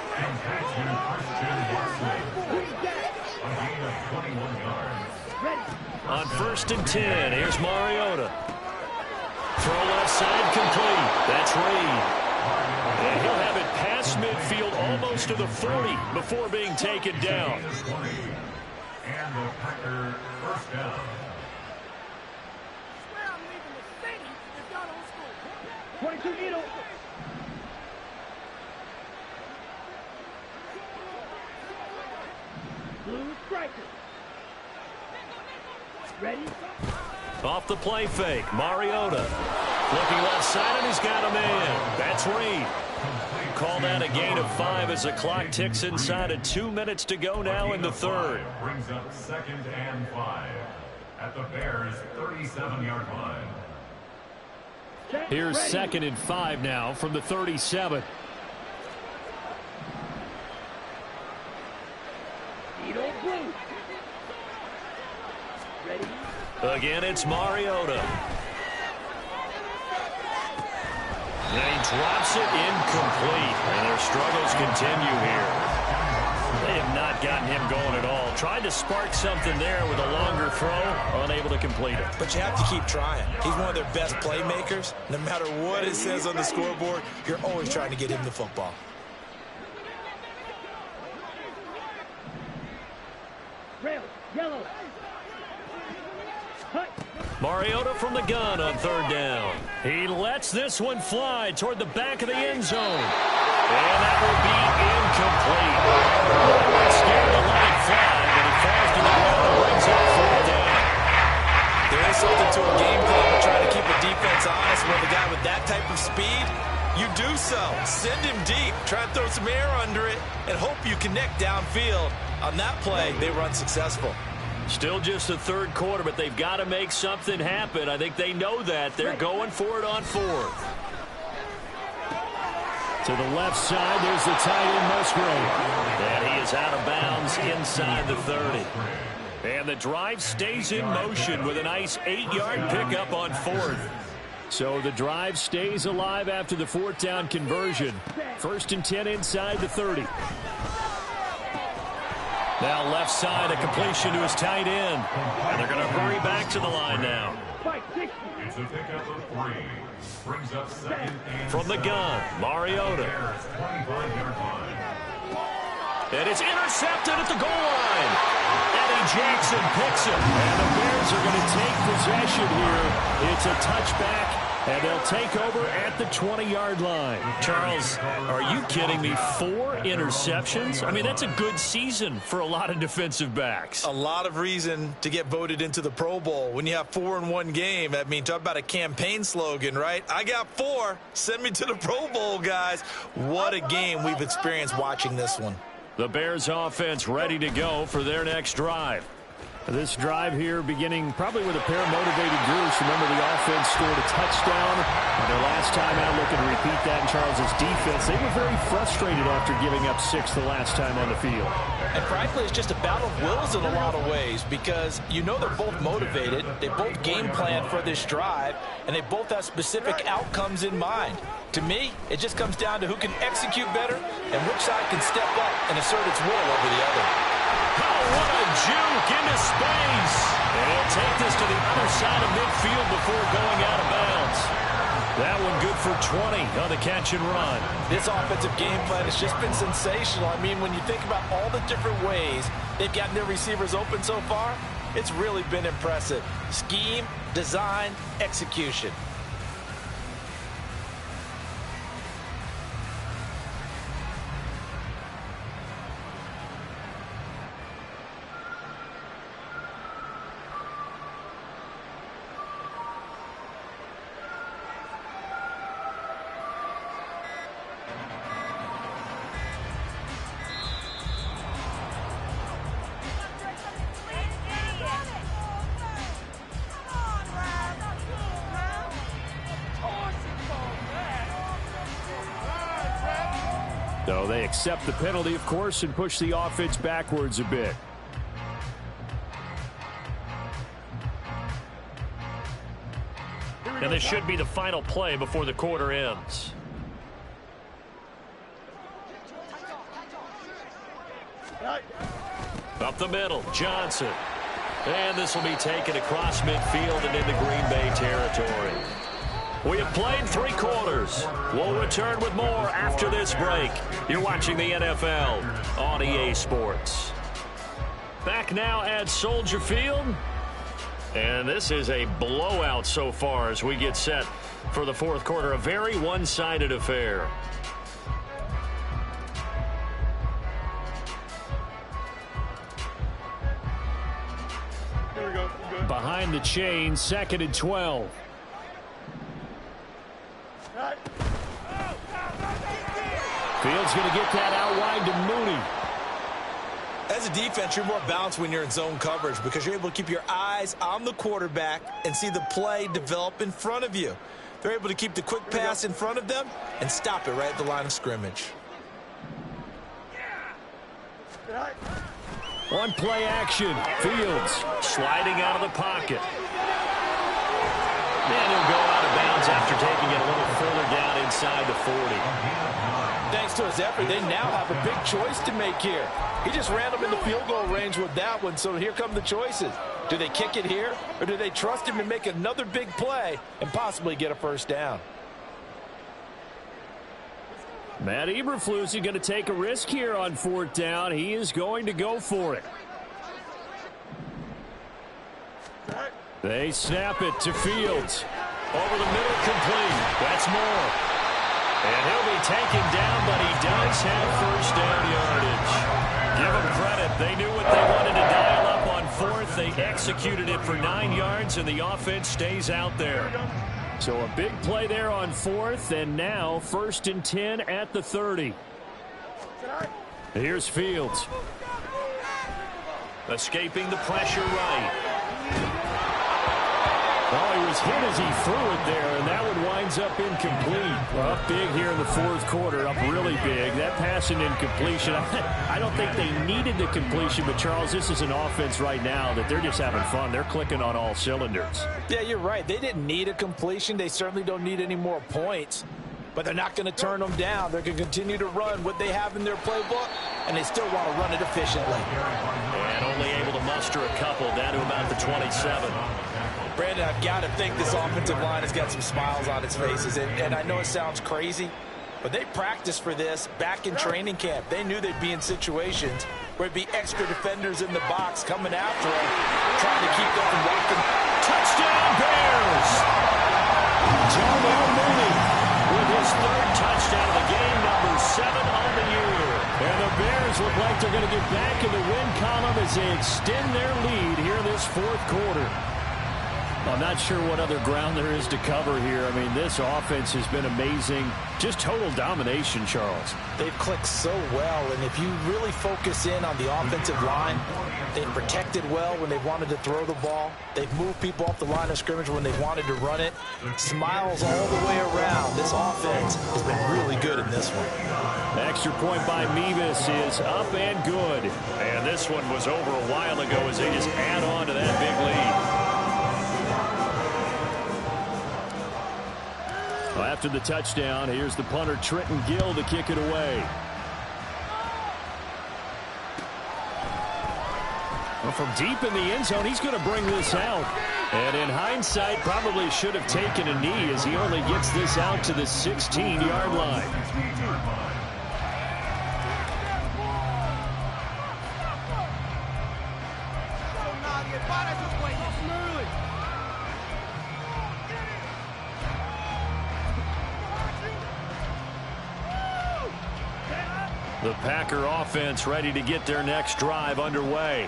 [SPEAKER 1] On first and 10, here's Mariota. Throw left side complete. That's Reed. And he'll have it past midfield almost to the 40 before being taken down.
[SPEAKER 5] And the Packer first down.
[SPEAKER 6] Blue striker. Ready?
[SPEAKER 1] Off the play fake, Mariota. Looking left side, and he's got a man. That's Reed. Call that a gain of 5 as the clock ticks inside of 2 minutes to go now in the third.
[SPEAKER 5] Brings up second and 5 at the Bears' 37-yard line.
[SPEAKER 2] Here's second and 5 now from the 37.
[SPEAKER 1] Again, it's Mariota. Slaps it incomplete, and their struggles continue here. They have not gotten him going at all. Tried to spark something there with a longer throw, unable to complete it.
[SPEAKER 3] But you have to keep trying. He's one of their best playmakers. No matter what it says on the scoreboard, you're always trying to get him the football.
[SPEAKER 6] Yellow.
[SPEAKER 1] Mariota from the gun on third down. He lets this one fly toward the back of the end zone. And that will be incomplete. Scared to let it fly, but it falls to the ground and brings up fourth down.
[SPEAKER 3] There is something to a game plan of trying to keep a defense honest with a guy with that type of speed. You do so. Send him deep. Try and throw some air under it and hope you connect downfield. On that play, they were unsuccessful.
[SPEAKER 1] Still just the third quarter, but they've got to make something happen. I think they know that. They're going for it on fourth.
[SPEAKER 2] To the left side, there's the tight end, Musgrave.
[SPEAKER 1] And he is out of bounds inside the 30. And the drive stays in motion with a nice 8-yard pickup on fourth.
[SPEAKER 2] So the drive stays alive after the fourth down conversion. 1st and 10 inside the 30.
[SPEAKER 1] Now left side, a completion to his tight end. And they're going to hurry back to the line now.
[SPEAKER 5] It's a pickup of 3. Brings up 2nd and
[SPEAKER 1] From the gun, Mariota.
[SPEAKER 5] Bears 25-yard line.
[SPEAKER 1] And it's intercepted at the goal line. Eddie Jackson picks it. And the Bears are going to take possession here. It's a touchback, and they'll take over at the 20-yard line. Charles, are you kidding me? 4 interceptions? I mean, that's a good season for a lot of defensive backs.
[SPEAKER 3] A lot of reason to get voted into the Pro Bowl. When you have 4 in one game, I mean, talk about a campaign slogan, right? I got 4. Send me to the Pro Bowl, guys. What a game we've experienced watching this one.
[SPEAKER 1] The Bears offense ready to go for their next drive.
[SPEAKER 2] This drive here beginning probably with a pair of motivated groups. Remember, the offense scored a touchdown. And their last time out, looking to repeat that in Charles's defense. They were very frustrated after giving up 6 the last time on the field.
[SPEAKER 3] And frankly, it's just a battle of wills in a lot of ways because you know they're both motivated. They both game plan for this drive, and they both have specific outcomes in mind. To me, it just comes down to who can execute better and which side can step up and assert its will over the other.
[SPEAKER 1] Oh, what a juke into space. And he'll take this to the other side of midfield before going out of bounds. That one good for 20 on the catch and run.
[SPEAKER 3] This offensive game plan has just been sensational. I mean, when you think about all the different ways they've gotten their receivers open so far, it's really been impressive. Scheme, design, execution.
[SPEAKER 2] So they accept the penalty, of course, and push the offense backwards a bit.
[SPEAKER 1] And this should be the final play before the quarter ends. Up the middle, Johnson. And this will be taken across midfield and into Green Bay territory. We have played 3 quarters. We'll return with more after this break. You're watching the NFL on EA Sports. Back now at Soldier Field. And this is a blowout so far as we get set for the fourth quarter. A very one-sided affair.
[SPEAKER 2] Behind the chain, 2nd and 12. Fields going to get that out wide to Mooney.
[SPEAKER 3] As a defense, you're more balanced when you're in zone coverage because you're able to keep your eyes on the quarterback and see the play develop in front of you. They're able to keep the quick pass in front of them and stop it right at the line of scrimmage.
[SPEAKER 2] On play action, Fields
[SPEAKER 1] Sliding out of the pocket. And he'll go out of bounds after taking it a little further down inside the
[SPEAKER 3] 40. Thanks to his effort, they now have a big choice to make here. He just ran them in the field goal range with that one, so here come the choices. Do they kick it here, or do they trust him to make another big play and possibly get a first down?
[SPEAKER 2] Matt Eberflus is going to take a risk here on 4th down. He is going to go for it. They snap it to Fields. Over the middle, complete. That's Moore. And he'll be taken down, but he does have first down yardage. Give him credit. They knew what they wanted to dial up on 4th. They executed it for 9 yards, and the offense stays out there. So a big play there on 4th, and now 1st and 10 at the 30. Here's Fields. Escaping the pressure right. Oh, he was hit as he threw it there, and that one winds up incomplete. Up big here in the 4th quarter, up really big. That pass and incompletion, I don't think they needed the completion, but Charles, this is an offense right now that they're just having fun. They're clicking on all cylinders.
[SPEAKER 3] Yeah, you're right. They didn't need a completion. They certainly don't need any more points, but they're not going to turn them down. They're going to continue to run what they have in their playbook, and they still want to run it efficiently.
[SPEAKER 1] And only able to muster a couple down to about the 27.
[SPEAKER 3] Brandon, I've got to think this offensive line has got some smiles on its faces. And I know it sounds crazy, but they practiced for this back in training camp. They knew they'd be in situations where it'd be extra defenders in the box coming after them, trying to keep them from walking.
[SPEAKER 2] Touchdown, Bears! Darnell Mooney with his 3rd touchdown of the game, number 7 on the year. And the Bears look like they're going to get back in the win column as they extend their lead here in this 4th quarter. I'm not sure what other ground there is to cover here. I mean, this offense has been amazing. Just total domination, Charles.
[SPEAKER 3] They've clicked so well, and if you really focus in on the offensive line, they've protected well when they wanted to throw the ball. They've moved people off the line of scrimmage when they wanted to run it. Smiles all the way around. This offense has been really good in this one.
[SPEAKER 2] Extra point by Mevis is up and good.
[SPEAKER 1] And this one was over a while ago as they just add on to that big lead.
[SPEAKER 2] After the touchdown, here's the punter, Trenton Gill, to kick it away. Well, from deep in the end zone, he's going to bring this out. And in hindsight, probably should have taken a knee as he only gets this out to the 16-yard line. The Packer offense ready to get their next drive underway.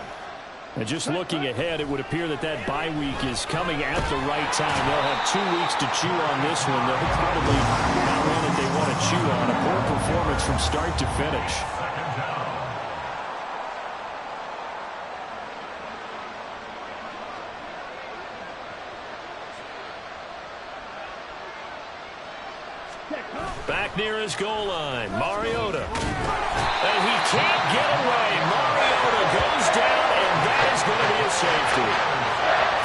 [SPEAKER 2] And just looking ahead, it would appear that that bye week is coming at the right time. They'll have 2 weeks to chew on this one. They'll probably not one that they want to chew on. A poor performance from start to finish. Back near his goal line, Mariota. And he can't get away. Mariota goes down, and that is going to be a safety.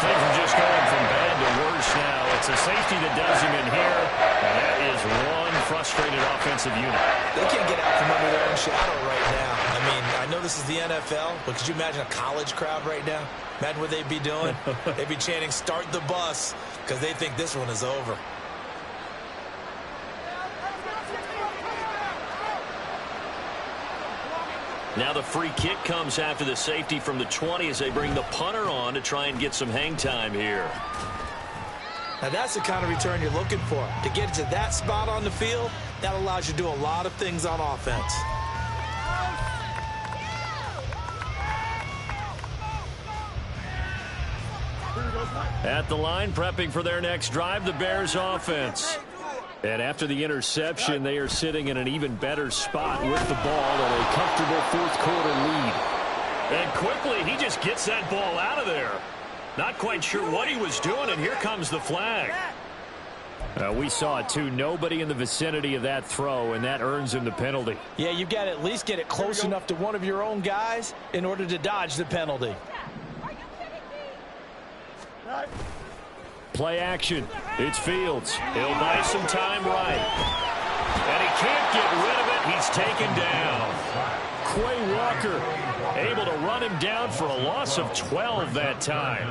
[SPEAKER 2] Things are just going from bad to worse now. It's a safety that does him in here, and that is one frustrated offensive unit.
[SPEAKER 3] They can't get out from under their own shadow right now. I mean, I know this is the NFL, but could you imagine a college crowd right now? Imagine what they'd be doing. They'd be chanting, "Start the bus," because they think this one is over.
[SPEAKER 1] Now the free kick comes after the safety from the 20 as they bring the punter on to try and get some hang time here.
[SPEAKER 3] Now that's the kind of return you're looking for. To get to that spot on the field, that allows you to do a lot of things on offense.
[SPEAKER 2] At the line, prepping for their next drive, the Bears offense. And after the interception, they are sitting in an even better spot with the ball and a comfortable 4th quarter lead.
[SPEAKER 1] And quickly, he just gets that ball out of there. Not quite sure what he was doing, and here comes the flag.
[SPEAKER 2] We saw it, too. Nobody in the vicinity of that throw, and that earns him the penalty.
[SPEAKER 3] Yeah, you've got to at least get it close enough to one of your own guys in order to dodge the penalty.
[SPEAKER 2] Play action. It's Fields. He'll buy some time right.
[SPEAKER 1] can't get rid of it. He's taken down.
[SPEAKER 2] Quay Walker able to run him down for a loss of 12 that time.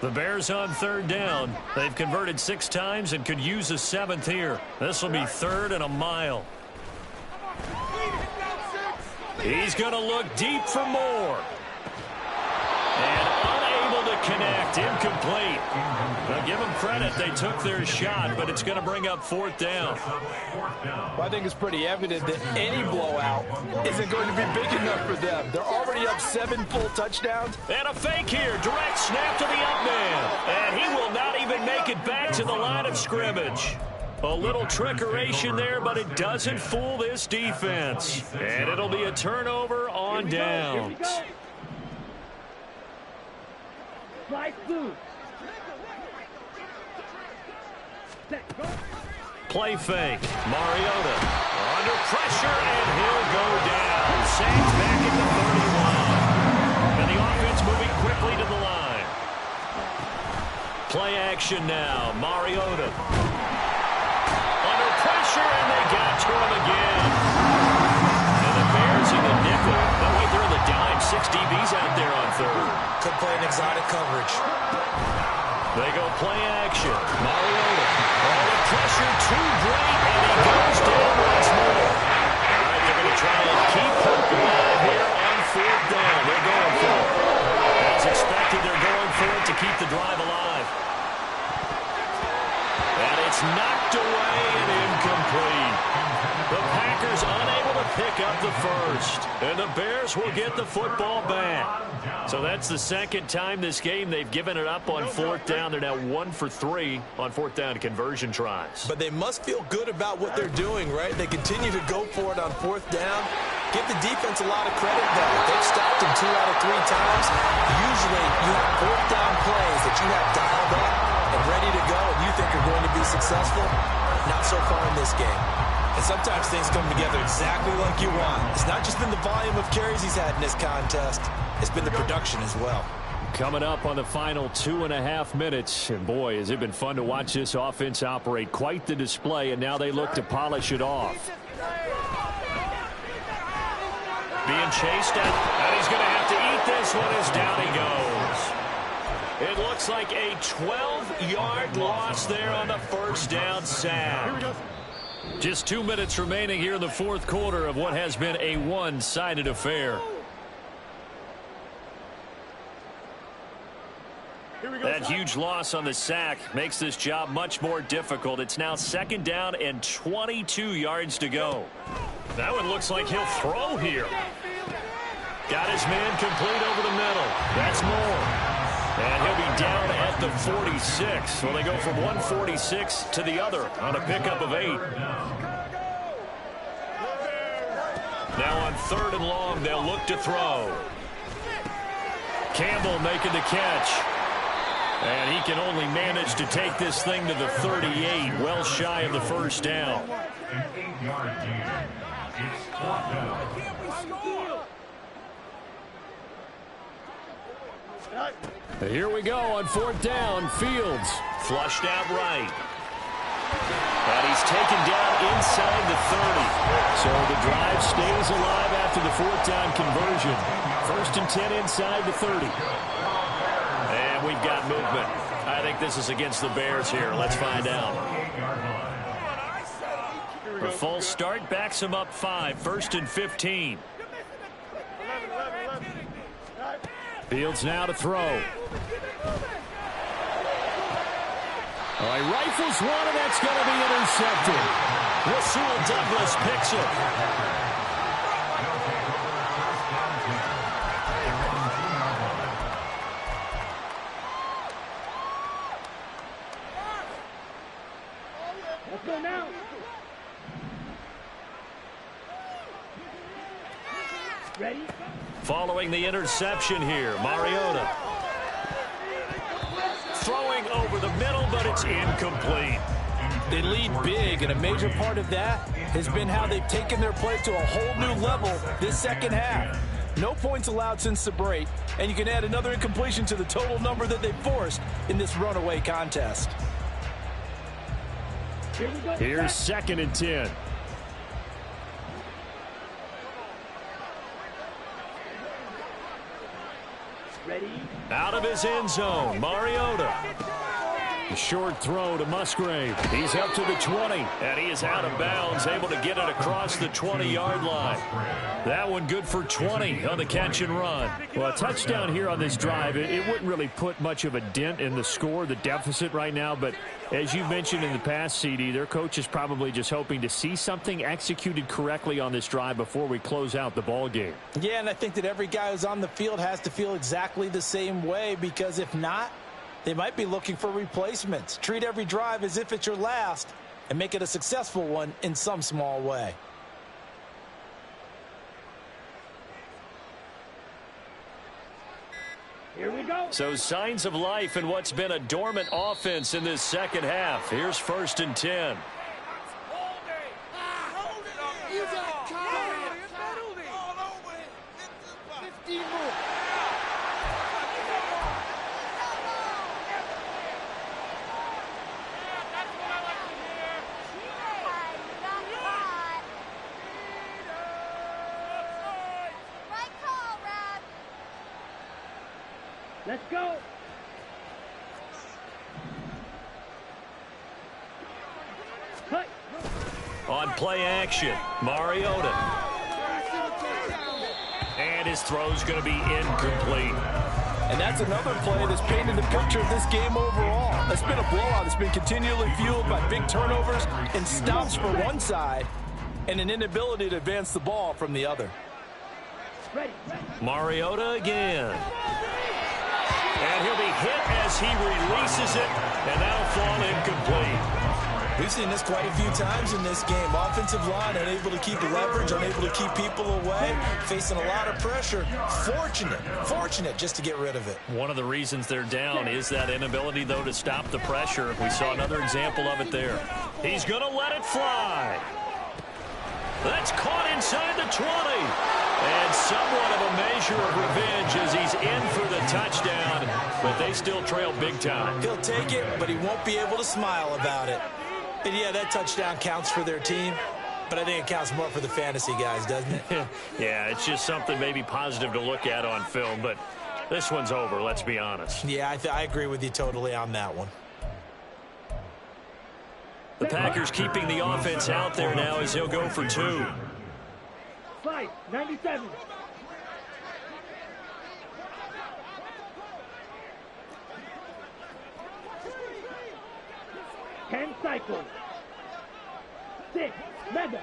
[SPEAKER 1] The Bears on third down. They've converted 6 times and could use a 7th here. This will be 3rd and a mile. He's going to look deep for more. And unable to connect. Incomplete. Now give them credit. They took their shot, but it's going to bring up 4th down.
[SPEAKER 4] Well, I think it's pretty evident that any blowout isn't going to be big enough for them. They're already up 7 full touchdowns.
[SPEAKER 1] And a fake here. Direct snap to the up man. And he will not even make it back to the line of scrimmage. A little trickeration there, but it doesn't fool this defense. And it'll be a turnover on downs. Play fake. Mariota under pressure, and he'll go down. Sacked back at the 31. And the offense moving quickly to the line. Play action now. Mariota under pressure, and they got to him again. And the Bears in the nickel. No, wait, they're in the dime. 6 DBs out there on 3rd.
[SPEAKER 3] Could play an exotic coverage.
[SPEAKER 1] They go play action. Mariota. All the pressure too great, and he goes down once more. All right, they're going to try and keep hope alive here on 4th down. They're going for it. As expected, they're going for it to keep the drive alive. And it's knocked away and incomplete. The Packers unable to pick up the first. And the Bears will get the football back. So that's the 2nd time this game they've given it up on 4th down. They're now 1 for 3 on 4th down conversion tries.
[SPEAKER 3] But they must feel good about what they're doing, right? They continue to go for it on 4th down. Give the defense a lot of credit, though. They've stopped them 2 out of 3 times. Usually you have 4th down plays that you have dialed up and ready to go and you think are going to be successful. Not so far in this game. And sometimes things come together exactly like you want. It's not just been the volume of carries he's had in this contest. It's been the production as well.
[SPEAKER 2] Coming up on the final 2.5 minutes. And boy, has it been fun to watch this offense operate. Quite the display, and now they look to polish it off.
[SPEAKER 1] Being chased at, and he's going to have to eat this one as down he goes. It looks like a 12-yard loss there on the 1st down sack. Just 2 minutes remaining here in the 4th quarter of what has been a one-sided affair. That huge loss on the sack makes this job much more difficult. It's now 2nd down and 22 yards to go. That one looks like he'll throw here. Got his man complete over the middle. That's more. And he'll be down at the 46. So they go from 146 to the other on a pickup of 8. Now on 3rd and long, they'll look to throw. Campbell making the catch. And he can only manage to take this thing to the 38, well shy of the 1st down.
[SPEAKER 5] An 8-yard gain. It's 4th down.
[SPEAKER 2] Here we go on 4th down. Fields
[SPEAKER 1] flushed out right. And he's taken down inside the 30.
[SPEAKER 2] So the drive stays alive after the 4th down conversion. 1st and 10 inside the 30.
[SPEAKER 1] And we've got movement. I think this is against the Bears here. Let's find out. The false start backs him up 5. 1st and 15.
[SPEAKER 2] Fields now to throw. All right, rifles one, and that's going to be intercepted.
[SPEAKER 1] Rasul Douglas picks it.
[SPEAKER 6] Let's go now. Ready?
[SPEAKER 1] Following the interception here, Mariota. Throwing over the middle, but it's incomplete.
[SPEAKER 4] They lead big, and a major part of that has been how they've taken their play to a whole new level this 2nd half. No points allowed since the break, and you can add another incompletion to the total number that they forced in this runaway contest.
[SPEAKER 2] Here's 2nd and 10.
[SPEAKER 6] Ready?
[SPEAKER 2] Out of his end zone, Mariota. A short throw to Musgrave. He's up to the 20, and he is out of bounds, able to get it across the 20-yard line. That one good for 20 on the catch and run. Well, a touchdown here on this drive, it wouldn't really put much of a dent in the score, the deficit right now, but as you mentioned in the past, CD, their coach is probably just hoping to see something executed correctly on this drive before we close out the ball game.
[SPEAKER 4] Yeah, and I think that every guy who's on the field has to feel exactly the same way, because if not, they might be looking for replacements. Treat every drive as if it's your last and make it a successful one in some small way.
[SPEAKER 6] Here we go.
[SPEAKER 2] So signs of life in what's been a dormant offense in this second half. Here's 1st and 10.
[SPEAKER 6] Let's go. Cut.
[SPEAKER 2] On play action, Mariota. And his throw's going to be incomplete.
[SPEAKER 4] And that's another play that's painted the picture of this game overall. It's been a blowout. It's been continually fueled by big turnovers and stops for one side and an inability to advance the ball from the other.
[SPEAKER 6] Ready.
[SPEAKER 2] Mariota again. And he'll be hit as he releases it, and that'll fall incomplete.
[SPEAKER 3] We've seen this quite a few times in this game. Offensive line unable to keep leverage, unable to keep people away, facing a lot of pressure. Fortunate just to get rid of it.
[SPEAKER 2] One of the reasons they're down is that inability, though, to stop the pressure. We saw another example of it there. He's going to let it fly. That's caught inside the 20. And somewhat of a measure of revenge as he's in for the touchdown, but they still trail big time.
[SPEAKER 3] He'll take it, but he won't be able to smile about it. And yeah, that touchdown counts for their team, but I think it counts more for the fantasy guys, doesn't it?
[SPEAKER 2] Yeah, it's just something maybe positive to look at on film, but this one's over, let's be honest.
[SPEAKER 3] Yeah, I agree with you totally on that one.
[SPEAKER 2] The Packers keeping the offense out there now as he'll go for 2.
[SPEAKER 6] 5-97. Ten cycles. 6. Mega.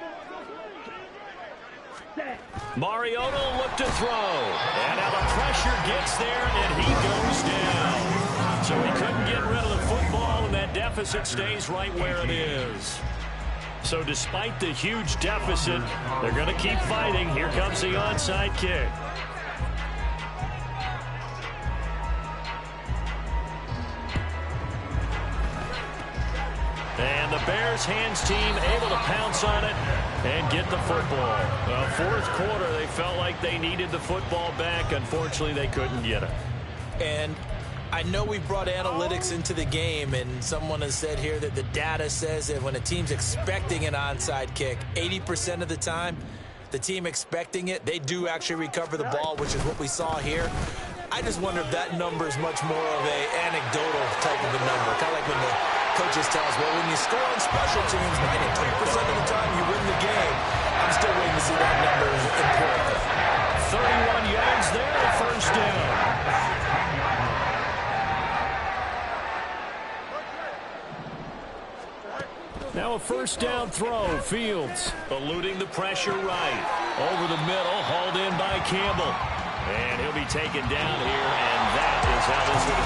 [SPEAKER 6] Set.
[SPEAKER 2] Mariota will look to throw. And now the pressure gets there, and he goes down. So he couldn't get rid of the football, and that deficit stays right where it is. So despite the huge deficit, they're going to keep fighting. Here comes the onside kick. And the Bears hands team able to pounce on it and get the football. Well, fourth quarter, they felt like they needed the football back. Unfortunately, they couldn't get it.
[SPEAKER 3] And I know we brought analytics into the game, and someone has said here that the data says that when a team's expecting an onside kick, 80% of the time, the team expecting it, they do actually recover the ball, which is what we saw here. I just wonder if that number is much more of an anecdotal type of a number, kind of like when the coaches tell us, well, when you score on special teams, 93% of the time you win the game. I'm still waiting to see that number empirically.
[SPEAKER 2] 31 yards there, the first down. Now a first down throw, Fields. Eluding the pressure right. Over the middle, hauled in by Campbell. And he'll be taken down here, and that is how this will